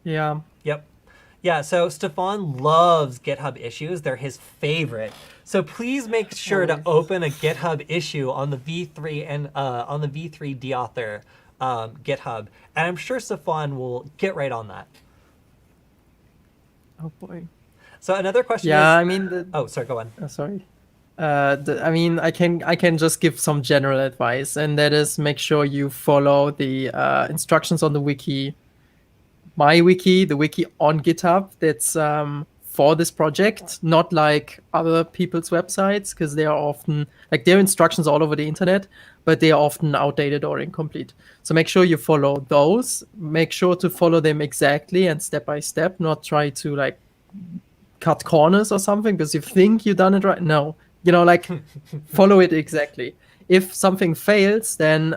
Yeah. Yep. Yeah, so Stefan loves GitHub issues. They're his favorite. So please make sure to open a GitHub issue on the v3 and on the v3 Deauthor GitHub, and I'm sure Stefan will get right on that. Oh boy. So another question is... I mean... Oh, sorry, go on. Sorry. I mean, I can just give some general advice, and that is make sure you follow the instructions on the wiki. My wiki, the wiki on GitHub, that's for this project, not like other people's websites, because they are often like their instructions all over the internet, but they are often outdated or incomplete. So make sure you follow those. Make sure to follow them exactly and step by step, not try to like cut corners or something because you think you've done it right. No, like follow it exactly. If something fails, then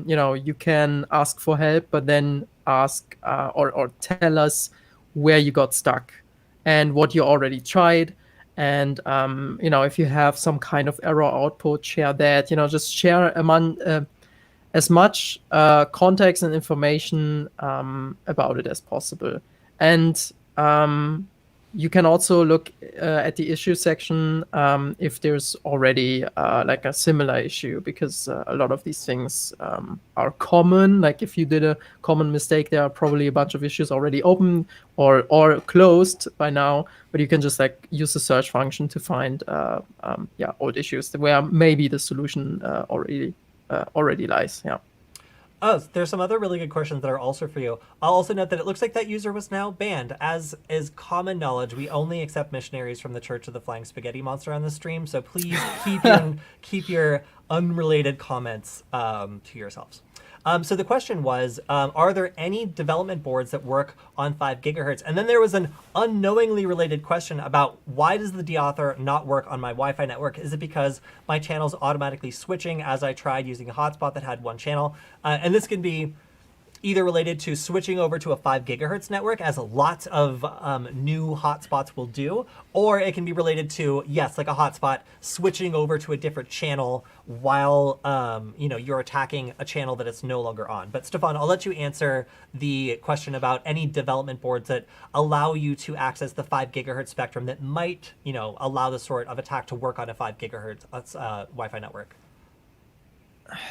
you can ask for help, but then ask or tell us where you got stuck and what you already tried. And if you have some kind of error output, share that. Just share among as much context and information about it as possible. And you can also look at the issue section if there's already like a similar issue, because a lot of these things are common. Like if you did a common mistake, there are probably a bunch of issues already open or closed by now. But you can just like use the search function to find old issues where maybe the solution already lies. Yeah. Oh, there's some other really good questions that are also for you. I'll also note that it looks like that user was now banned. As is common knowledge, we only accept missionaries from the Church of the Flying Spaghetti Monster on the stream, so please keep your unrelated comments to yourselves. So the question was, are there any development boards that work on 5 gigahertz? And then there was an unknowingly related question about why does the deauthor not work on my Wi-Fi network? Is it because my channel's automatically switching as I tried using a hotspot that had one channel? And this can be either related to switching over to a 5 gigahertz network, as lots of new hotspots will do, or it can be related to, yes, like a hotspot switching over to a different channel while you're attacking a channel that it's no longer on. But Stefan, I'll let you answer the question about any development boards that allow you to access the 5 gigahertz spectrum that might, allow this sort of attack to work on a 5 gigahertz Wi-Fi network.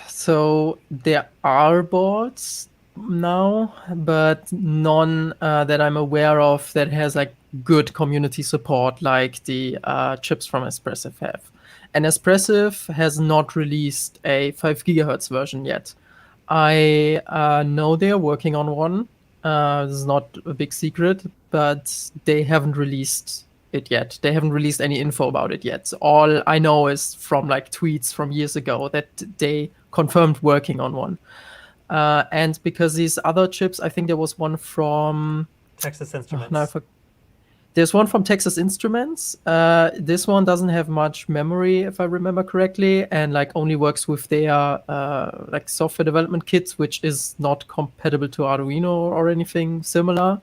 So there are boards now, but none that I'm aware of that has like good community support like the chips from Espressif have. And Espressif has not released a 5 gigahertz version yet. I know they're working on one. This is not a big secret, but they haven't released it yet. They haven't released any info about it yet. All I know is from like tweets from years ago that they confirmed working on one. And because these other chips, I think there was one from Texas Instruments. There's one from Texas Instruments. This one doesn't have much memory, if I remember correctly, and like only works with their like software development kits, which is not compatible to Arduino or anything similar.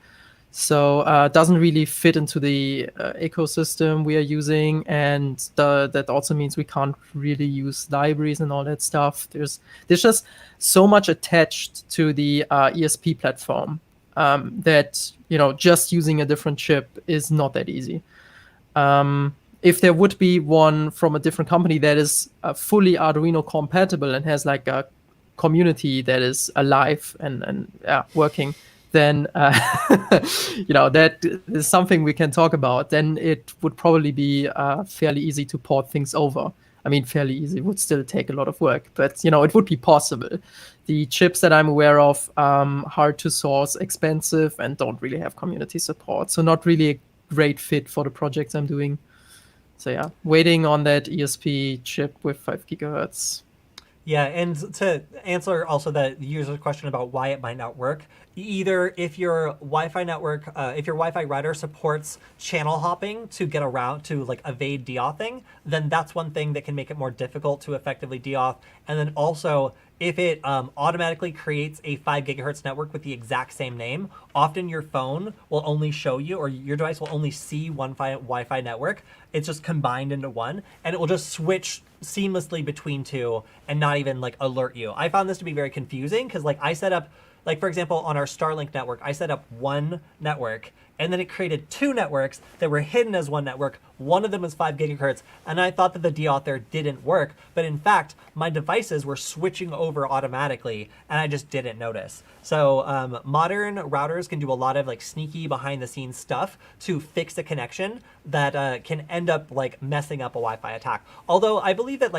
So it doesn't really fit into the ecosystem we are using, and that also means we can't really use libraries and all that stuff. There's just so much attached to the ESP platform that just using a different chip is not that easy. If there would be one from a different company that is fully Arduino compatible and has like a community that is alive and working, then that is something we can talk about. Then it would probably be fairly easy to port things over. I mean, fairly easy. It would still take a lot of work, but it would be possible. The chips that I'm aware of, hard to source, expensive, and don't really have community support. So not really a great fit for the projects I'm doing. So yeah, waiting on that ESP chip with 5 gigahertz. Yeah, and to answer also the user's question about why it might not work, either if your Wi-Fi network, if your Wi-Fi router supports channel hopping to get around to like evade deauthing, then that's one thing that can make it more difficult to effectively deauth. And then also, if it automatically creates a 5 gigahertz network with the exact same name, often your phone will only show you, or your device will only see one Wi-Fi network. It's just combined into one, and it will just switch seamlessly between two and not even like alert you. I found this to be very confusing because like I set up, like for example, on our Starlink network, I set up one network, and then it created two networks that were hidden as one network. One of them was 5 gigahertz, and I thought that the deauthor didn't work, but in fact, my devices were switching over automatically, and I just didn't notice. So modern routers can do a lot of like sneaky behind-the-scenes stuff to fix a connection that can end up like messing up a Wi-Fi attack. Although I believe that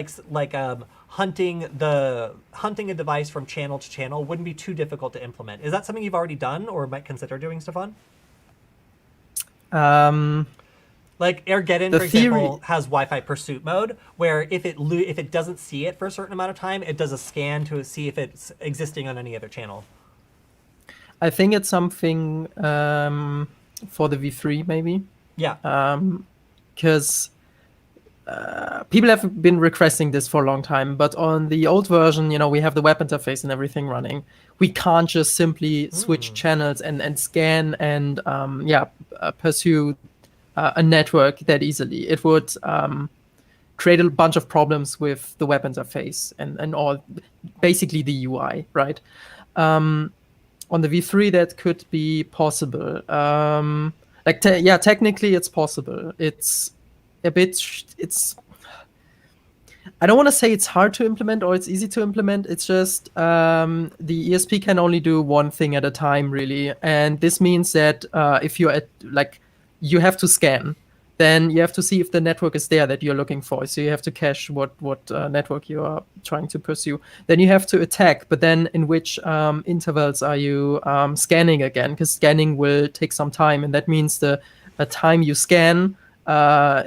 hunting a device from channel to channel wouldn't be too difficult to implement. Is that something you've already done or might consider doing, Stefan? Like Airgeddon, The for theory, example, has Wi-Fi pursuit mode, where if it doesn't see it for a certain amount of time, it does a scan to see if it's existing on any other channel. I think it's something for the V3 maybe, Yeah. because people have been requesting this for a long time. But on the old version, we have the web interface and everything running. We can't just simply switch channels and scan and pursue a network that easily. It would create a bunch of problems with the web interface and all, basically the UI, right? On the V3, that could be possible. Technically it's possible. It's a bit, I don't want to say it's hard to implement or it's easy to implement. It's just the ESP can only do one thing at a time, really. And this means that if you're you have to scan, then you have to see if the network is there that you're looking for. So you have to cache what network you are trying to pursue. Then you have to attack, but then in which intervals are you scanning again? Because scanning will take some time, and that means the time you scan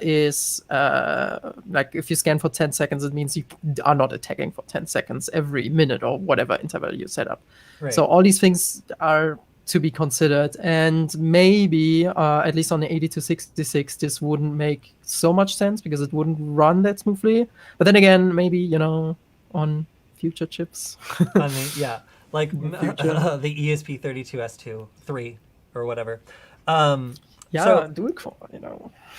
is if you scan for 10 seconds, it means you are not attacking for 10 seconds every minute or whatever interval you set up. Right. So all these things are to be considered, and maybe at least on the 8266 this wouldn't make so much sense because it wouldn't run that smoothly. But then again, maybe on future chips. I mean, yeah, like the ESP32S2 3 or whatever. Do it for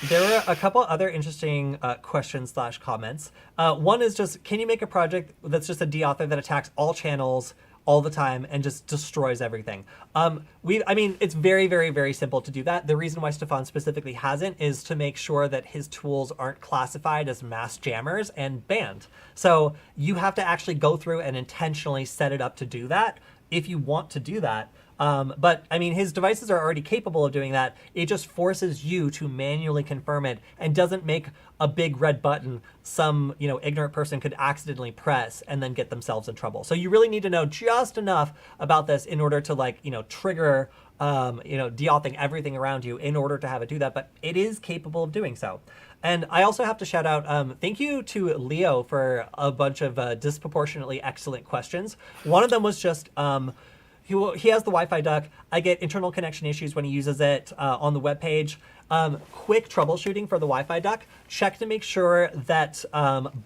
There were a couple other interesting questions / comments. One is just, can you make a project that's just a deauthor that attacks all channels all the time and just destroys everything? It's very, very, very simple to do that. The reason why Stefan specifically hasn't is to make sure that his tools aren't classified as mass jammers and banned. So you have to actually go through and intentionally set it up to do that if you want to do that. But his devices are already capable of doing that. It just forces you to manually confirm it and doesn't make a big red button some, ignorant person could accidentally press and then get themselves in trouble. So you really need to know just enough about this in order to trigger, deauthing everything around you in order to have it do that. But it is capable of doing so. And I also have to shout out, thank you to Leo for a bunch of disproportionately excellent questions. One of them was just, he has the Wi-Fi duck. I get internal connection issues when he uses it on the web page. Quick troubleshooting for the Wi-Fi duck. Check to make sure that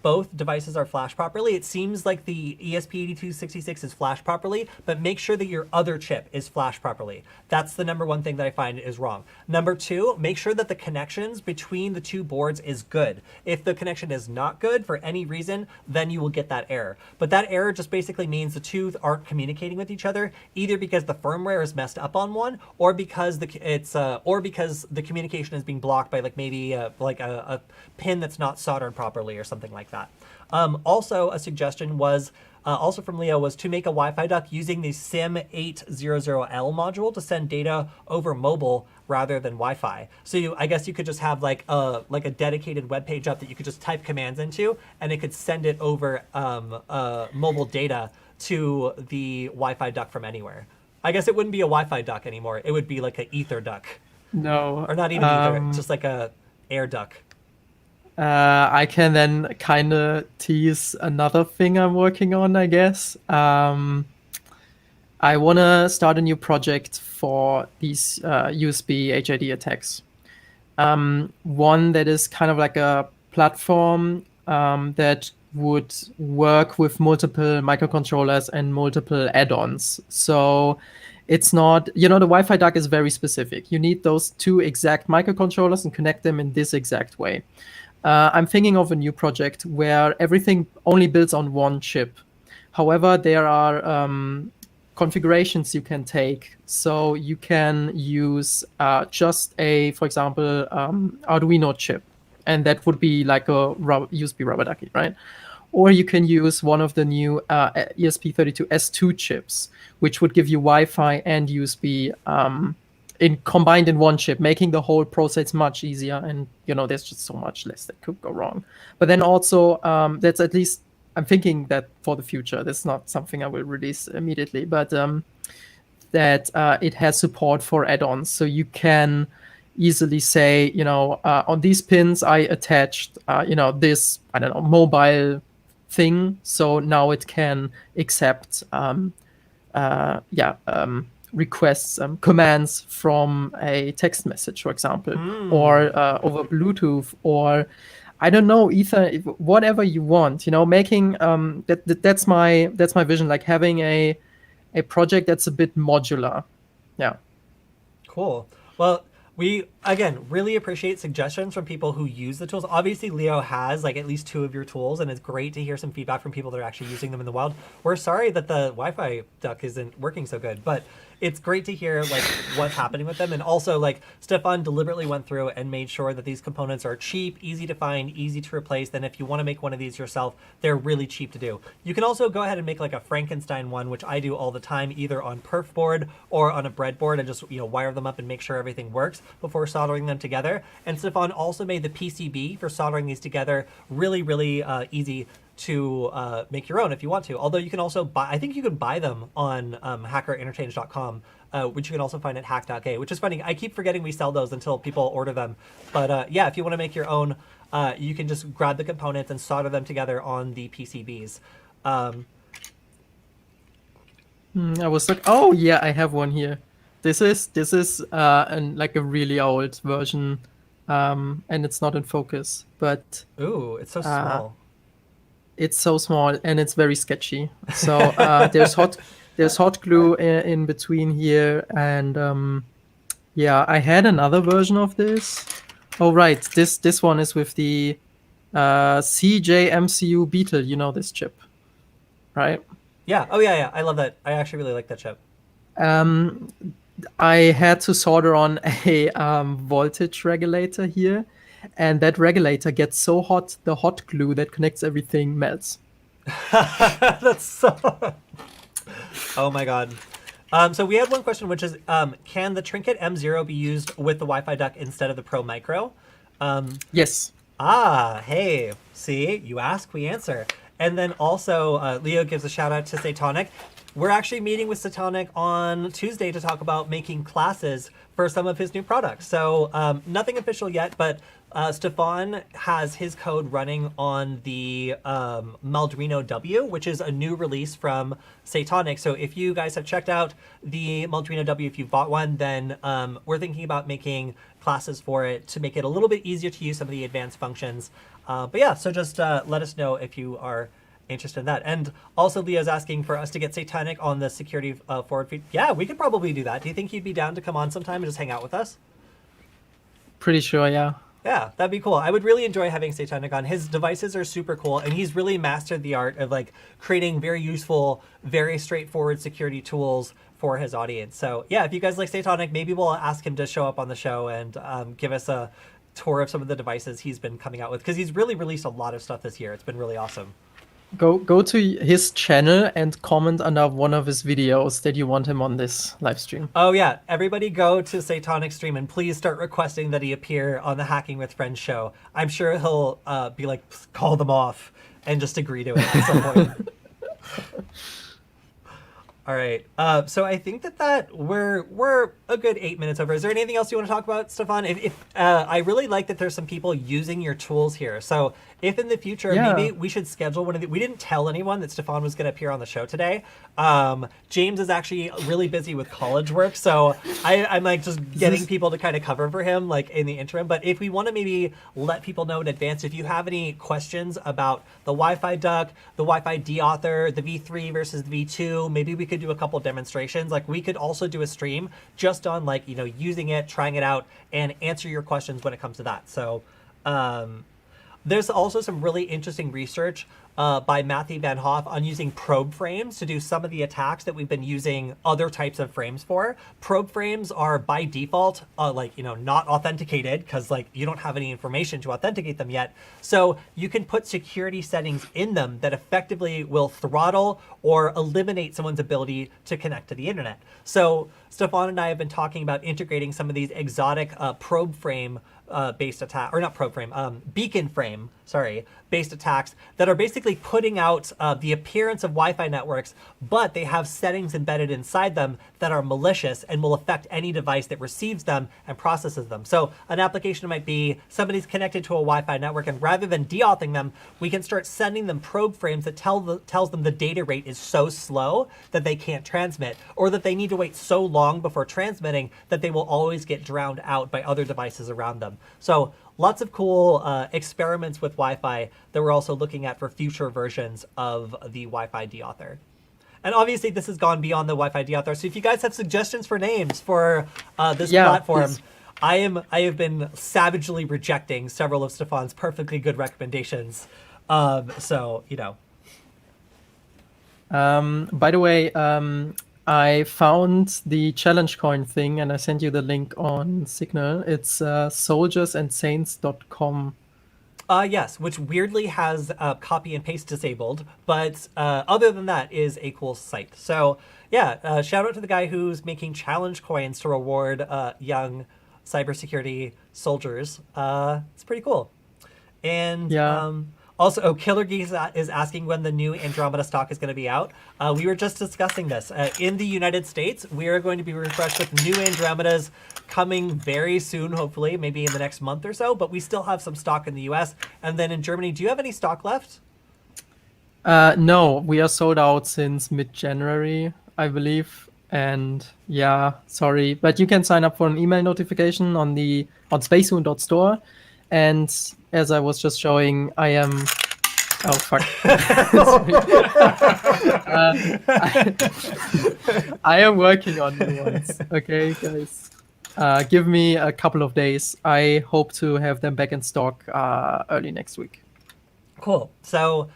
both devices are flashed properly. It seems like the ESP8266 is flashed properly, but make sure that your other chip is flashed properly. That's the number one thing that I find is wrong. Number two, make sure that the connections between the two boards is good. If the connection is not good for any reason, then you will get that error. But that error just basically means the two aren't communicating with each other, either because the firmware is messed up on one, or because the communication is being blocked by maybe a pin that's not soldered properly or something like that. Also, a suggestion was also from Leo was to make a Wi-Fi duck using the SIM800L module to send data over mobile rather than Wi-Fi. So I guess you could just have a dedicated web page up that you could just type commands into, and it could send it over mobile data to the Wi-Fi duck from anywhere. I guess it wouldn't be a Wi-Fi duck anymore. It would be like an ether duck. No. Or not even either, just like a air duck. I can then kind of tease another thing I'm working on, I guess. I want to start a new project for these USB HID attacks. One that is kind of like a platform that would work with multiple microcontrollers and multiple add-ons. So it's not, the Wi-Fi duck is very specific. You need those two exact microcontrollers and connect them in this exact way. I'm thinking of a new project where everything only builds on one chip. However, there are configurations you can take. So you can use just for example, Arduino chip. And that would be like a USB rubber ducky, right? Or you can use one of the new ESP32S2 chips, which would give you Wi-Fi and USB combined in one chip, making the whole process much easier. And there's just so much less that could go wrong. But then also, that's at least I'm thinking that for the future. That's not something I will release immediately, but that it has support for add-ons, so you can easily say, on these pins I attached, this, I don't know, mobile thing. So now it can accept, requests, commands from a text message, for example, or over Bluetooth, or I don't know, Ether, whatever you want. Making that's my vision, like having a project that's a bit modular. Yeah. Cool. Well, we again really appreciate suggestions from people who use the tools. Obviously, Leo has like at least 2 of your tools, and it's great to hear some feedback from people that are actually using them in the wild. We're sorry that the Wi-Fi duck isn't working so good, but it's great to hear like what's happening with them. And also, like, Stefan deliberately went through and made sure that these components are cheap, easy to find, easy to replace. Then if you want to make one of these yourself, they're really cheap to do. You can also go ahead and make like a Frankenstein one, which I do all the time, either on perf board or on a breadboard, and just wire them up and make sure everything works before soldering them together. And Stefan also made the PCB for soldering these together really, really easy to make your own if you want to. Although you can also buy, I think you can buy them on hackerinterchange.com, which you can also find at hack.gay, which is funny. I keep forgetting we sell those until people order them. But yeah, if you want to make your own, you can just grab the components and solder them together on the PCBs. I was like, oh yeah, I have one here. This is like a really old version, and it's not in focus, but Ooh, it's so small. It's so small and it's very sketchy. So there's hot glue in between here, and yeah, I had another version of this. Oh right, this one is with the CJMCU Beetle. You know this chip, right? Yeah. Oh yeah, yeah. I love that. I actually really like that chip. I had to solder on a voltage regulator here, and that regulator gets so hot, the hot glue that connects everything melts. That's so... Oh my god. So we had one question, which is, can the Trinket M0 be used with the Wi-Fi duck instead of the Pro Micro? Yes. Hey, see, you ask, we answer. And then also, Leo gives a shout out to Satonic. We're actually meeting with Satonic on Tuesday to talk about making classes for some of his new products. So nothing official yet, but Stefan has his code running on the Maldrino W, which is a new release from Satonic. So if you guys have checked out the Maldrino W, if you've bought one, then we're thinking about making classes for it to make it a little bit easier to use some of the advanced functions. But yeah, so just let us know if you are interested in that. And also Leo's asking for us to get Satanic on the security forward feed. Yeah, we could probably do that. Do you think he'd be down to come on sometime and just hang out with us? Pretty sure, yeah. Yeah, that'd be cool. I would really enjoy having Satanic on. His devices are super cool, and he's really mastered the art of like creating very useful, very straightforward security tools for his audience. So yeah, if you guys like Satanic, maybe we'll ask him to show up on the show and give us a tour of some of the devices he's been coming out with, because he's really released a lot of stuff this year. It's been really awesome. Go to his channel and comment under one of his videos that you want him on this live stream. Oh yeah, everybody go to Satanic stream and please start requesting that he appear on the Hacking with Friends show. I'm sure he'll be like, call them off and just agree to it at some point. All right. So I think that we're a good 8 minutes over. Is there anything else you want to talk about, Stefan? If I really like that there's some people using your tools here. So if in the future, maybe we should schedule one of the... We didn't tell anyone that Stefan was going to appear on the show today. James is actually really busy with college work, so I'm like just getting people to kind of cover for him like in the interim. But if we want to maybe let people know in advance, if you have any questions about the Wi-Fi duck, the Wi-Fi deauthor, the V3 versus the V2, maybe we could do a couple demonstrations. Like we could also do a stream just on like, you know, using it, trying it out, and answer your questions when it comes to that. So there's also some really interesting research by Matthew Van Hoff on using probe frames to do some of the attacks that we've been using other types of frames for. Probe frames are by default, like, you know, not authenticated because like you don't have any information to authenticate them yet. So you can put security settings in them that effectively will throttle or eliminate someone's ability to connect to the internet. So Stefan and I have been talking about integrating some of these exotic probe frame based attack, or not probe frame, beacon frame, sorry, based attacks that are basically putting out the appearance of Wi-Fi networks, but they have settings embedded inside them that are malicious and will affect any device that receives them and processes them. So an application might be somebody's connected to a Wi-Fi network, and rather than deauthing them, we can start sending them probe frames that tells them the data rate is so slow that they can't transmit, or that they need to wait so long before transmitting that they will always get drowned out by other devices around them. So lots of cool experiments with Wi-Fi that we're also looking at for future versions of the Wi-Fi deauthor. And obviously this has gone beyond the Wi-Fi deauthor. So if you guys have suggestions for names for this platform, please. I have been savagely rejecting several of Stefan's perfectly good recommendations. So, you know. By the way, I found the challenge coin thing and I sent you the link on Signal. It's soldiersandsaints.com. Yes, which weirdly has copy and paste disabled, but other than that is a cool site. So yeah, shout out to the guy who's making challenge coins to reward young cybersecurity soldiers. It's pretty cool. And yeah. Also, Killer Geese is asking when the new Andromeda stock is going to be out. We were just discussing this. In the United States, we are going to be refreshed with new Andromedas coming very soon, hopefully, maybe in the next month or so, but we still have some stock in the US. And then in Germany, do you have any stock left? No, we are sold out since mid-January, I believe. And yeah, sorry, but you can sign up for an email notification on spacehoon.store. And as I was just showing, I am... Oh, fuck. I am working on new ones. Okay, guys. Give me a couple of days. I hope to have them back in stock early next week. Cool. So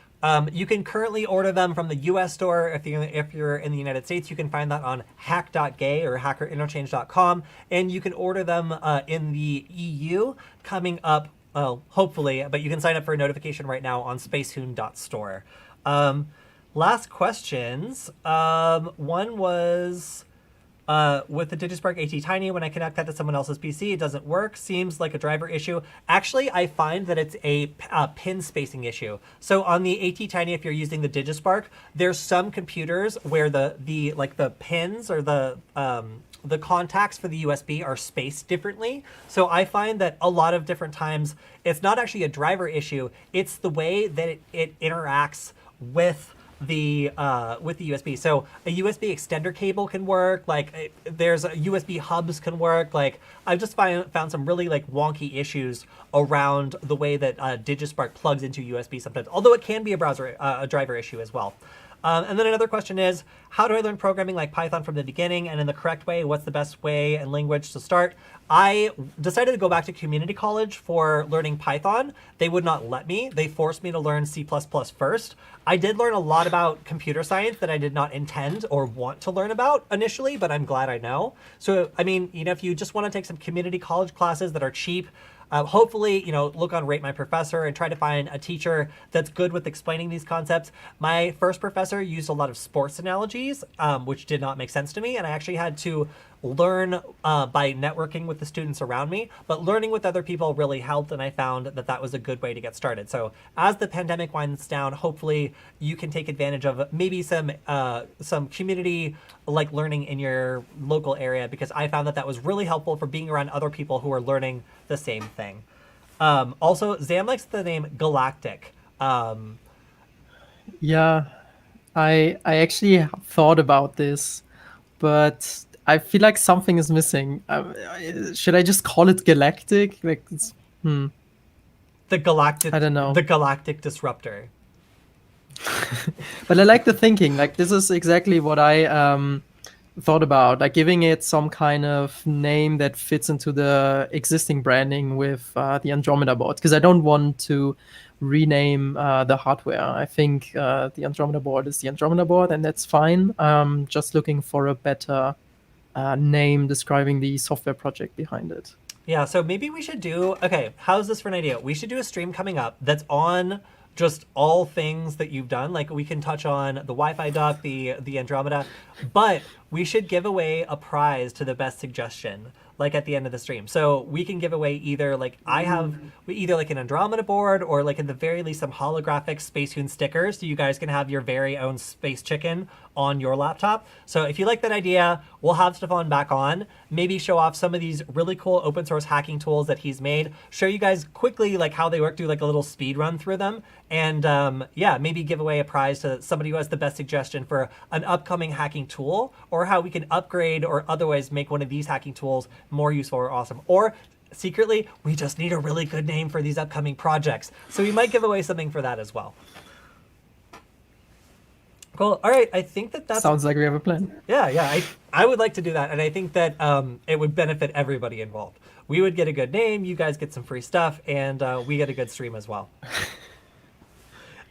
you can currently order them from the US store. If you're in the United States, you can find that on hack.gay or hackerinterchange.com. And you can order them in the EU coming up, well, hopefully, but you can sign up for a notification right now on spacehoon.store. Last questions. One was... with the Digispark AT Tiny, when I connect that to someone else's PC, it doesn't work. Seems like a driver issue. Actually, I find that it's a pin spacing issue. So on the AT Tiny, if you're using the Digispark, there's some computers where the pins or the contacts for the USB are spaced differently. So I find that a lot of different times, it's not actually a driver issue. It's the way that it interacts with the USB. So a USB extender cable can work. Like there's USB hubs can work. Like I've just found some really like wonky issues around the way that Digispark plugs into USB sometimes. Although it can be a driver issue as well. And then another question is, how do I learn programming like Python from the beginning and in the correct way? What's the best way and language to start? I decided to go back to community college for learning Python. They would not let me. They forced me to learn C++ first. I did learn a lot about computer science that I did not intend or want to learn about initially, but I'm glad I know. So, I mean, you know, if you just want to take some community college classes that are cheap, hopefully, you know, look on Rate My Professor and try to find a teacher that's good with explaining these concepts. My first professor used a lot of sports analogies, which did not make sense to me. And I actually had to learn by networking with the students around me, but learning with other people really helped. And I found that that was a good way to get started. So as the pandemic winds down, hopefully you can take advantage of maybe some community like learning in your local area, because I found that that was really helpful for being around other people who are learning the same thing. Also, Zam likes the name Galactic. Yeah, I actually thought about this, but I feel like something is missing. Should I just call it Galactic? Like, The Galactic. I don't know. The Galactic Disruptor. But I like the thinking. Like, this is exactly what I thought about, like giving it some kind of name that fits into the existing branding with the Andromeda board, because I don't want to rename the hardware. I think the Andromeda board is the Andromeda board, and that's fine. Just looking for a better name describing the software project behind it. Yeah, so maybe we should do, okay, how's this for an idea? We should do a stream coming up that's on just all things that you've done. Like we can touch on the Wi-Fi duck, the Andromeda, but we should give away a prize to the best suggestion, like at the end of the stream. So we can give away either like either like an Andromeda board or like at the very least some holographic Spacetoon stickers, so you guys can have your very own space chicken on your laptop. So if you like that idea, we'll have Stefan back on, maybe show off some of these really cool open source hacking tools that he's made, show you guys quickly like how they work, do like a little speed run through them, and yeah, maybe give away a prize to somebody who has the best suggestion for an upcoming hacking tool, or how we can upgrade or otherwise make one of these hacking tools more useful or awesome. Or secretly, we just need a really good name for these upcoming projects. So we might give away something for that as well. Cool. All right. I think that sounds like we have a plan. Yeah. I would like to do that. And I think that it would benefit everybody involved. We would get a good name. You guys get some free stuff, and we get a good stream as well.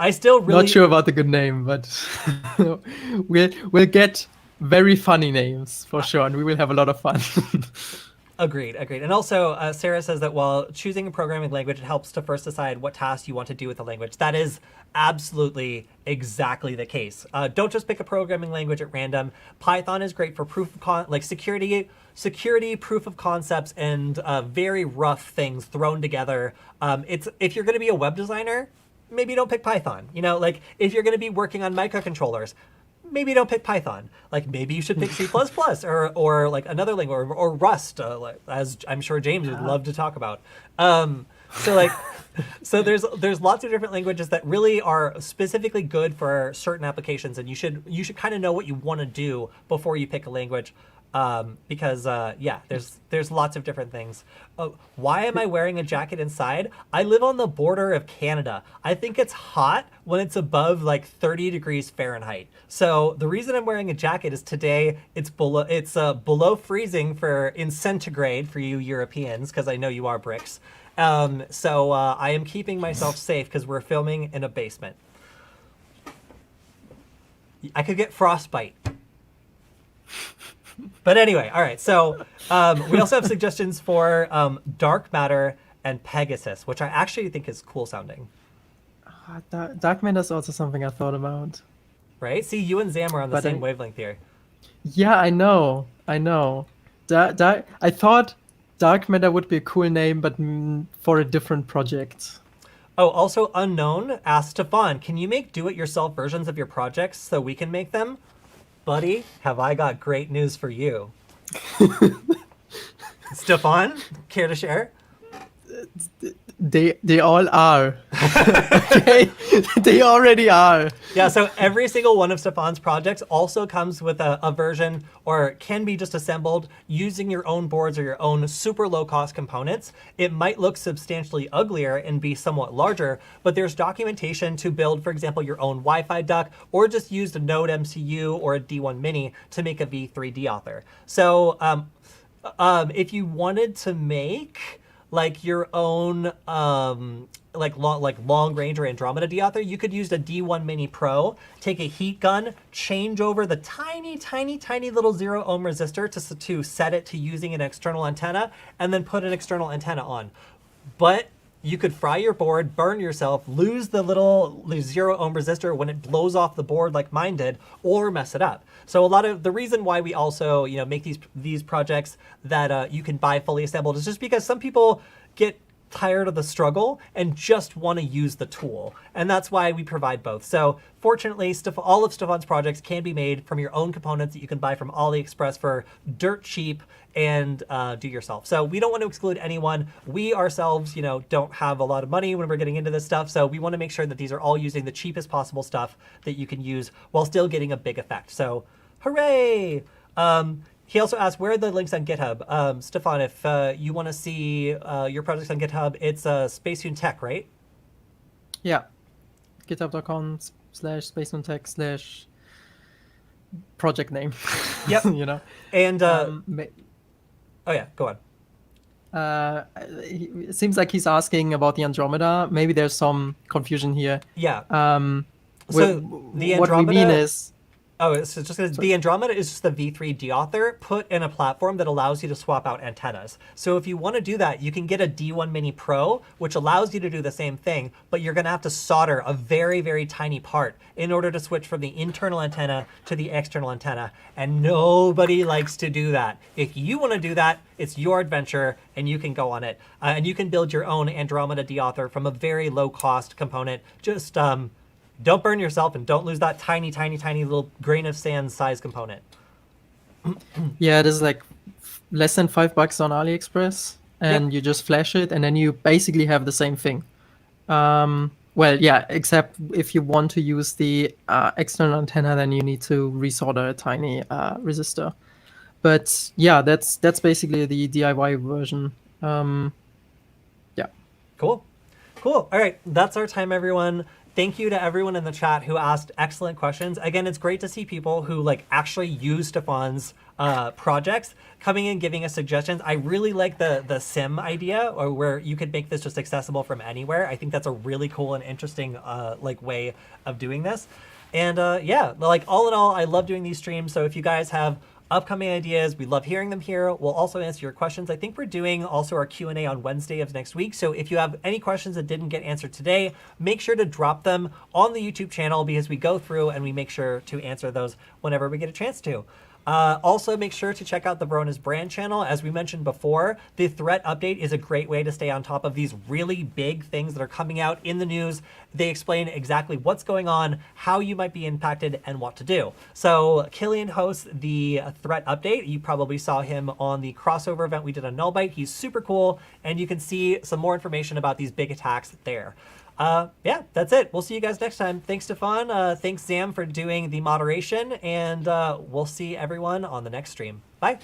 I still really... Not sure about the good name, but we'll get very funny names for sure, and we will have a lot of fun. Agreed. And also, Sarah says that while choosing a programming language, it helps to first decide what tasks you want to do with the language. That is absolutely exactly the case. Don't just pick a programming language at random. Python is great for security, proof of concepts, and very rough things thrown together. If you're going to be a web designer, maybe don't pick Python. You know, like if you're going to be working on microcontrollers, maybe don't pick Python. Like maybe you should pick C++ or like another language or Rust, as I'm sure James would love to talk about. So there's lots of different languages that really are specifically good for certain applications, and you should kind of know what you want to do before you pick a language. Because there's lots of different things. Why am I wearing a jacket inside? I live on the border of Canada. I think it's hot when it's above like 30 degrees Fahrenheit. So the reason I'm wearing a jacket is today it's below freezing in centigrade for you Europeans, because I know you are bricks. So I am keeping myself safe because we're filming in a basement. I could get frostbite. But anyway, all right. So we also have suggestions for dark matter and Pegasus, which I actually think is cool sounding. Dark matter is also something I thought about. Right? See, you and Zam are on the same wavelength here. Yeah, I know. I thought dark matter would be a cool name, but for a different project. Oh, also Unknown asked Stefan, can you make do-it-yourself versions of your projects so we can make them? Buddy, have I got great news for you. Stefan, care to share? They all are. Okay? They already are. Yeah, so every single one of Stefan's projects also comes with a version, or can be just assembled using your own boards or your own super low-cost components. It might look substantially uglier and be somewhat larger, but there's documentation to build, for example, your own Wi-Fi duck, or just use a Node MCU or a D1 Mini to make a V3D author. So if you wanted to make like your own long range or Andromeda D-author, you could use a D1 Mini Pro, take a heat gun, change over the tiny little 0 ohm resistor to set it to using an external antenna, and then put an external antenna on. But you could fry your board, burn yourself, lose the 0 ohm resistor when it blows off the board like mine did, or mess it up. So a lot of the reason why we also make these projects that you can buy fully assembled is just because some people get tired of the struggle and just want to use the tool, and that's why we provide both. So fortunately, all of Stefan's projects can be made from your own components that you can buy from AliExpress for dirt cheap and do yourself. So we don't want to exclude anyone. We ourselves, don't have a lot of money when we're getting into this stuff, so we want to make sure that these are all using the cheapest possible stuff that you can use while still getting a big effect. So hooray! He also asked, where are the links on GitHub? Stefan, if you want to see your projects on GitHub, it's Spacetoon Tech, right? Yeah. github.com/spacetoontech/project name. Yep. And, oh yeah, go on. It seems like he's asking about the Andromeda. Maybe there's some confusion here. Yeah. So the Andromeda... What we mean is... Oh, it's just because So the Andromeda is just the V3 deauthor put in a platform that allows you to swap out antennas. So if you want to do that, you can get a D1 Mini Pro, which allows you to do the same thing, but you're going to have to solder a very, very tiny part in order to switch from the internal antenna to the external antenna. And nobody likes to do that. If you want to do that, it's your adventure and you can go on it. And you can build your own Andromeda deauthor from a very low cost component. Just, don't burn yourself and don't lose that tiny, tiny, tiny little grain of sand size component. yeah, it is like less than $5 on AliExpress, and Yep. you just flash it, and then you basically have the same thing. Well, yeah, except if you want to use the external antenna, then you need to resolder a tiny resistor. But yeah, that's basically the DIY version. Yeah. Cool. Cool. All right. That's our time, everyone. Thank you to everyone in the chat who asked excellent questions. Again, it's great to see people who like actually use Stefan's projects coming in, giving us suggestions. I really like the sim idea, or where you could make this just accessible from anywhere. I think that's a really cool and interesting like way of doing this. And yeah, like all in all, I love doing these streams. So if you guys have upcoming ideas, we love hearing them here. We'll also answer your questions. I think we're doing also our Q&A on Wednesday of next week. So if you have any questions that didn't get answered today, make sure to drop them on the YouTube channel, because we go through and we make sure to answer those whenever we get a chance to. Also, make sure to check out the Verona's brand channel. As we mentioned before, the threat update is a great way to stay on top of these really big things that are coming out in the news. They explain exactly what's going on, how you might be impacted, and what to do. So Killian hosts the threat update. You probably saw him on the crossover event we did on Nullbyte. He's super cool, and you can see some more information about these big attacks there. Yeah, that's it. We'll see you guys next time. Thanks, Stefan. Thanks, Zam, for doing the moderation, and we'll see everyone on the next stream. Bye.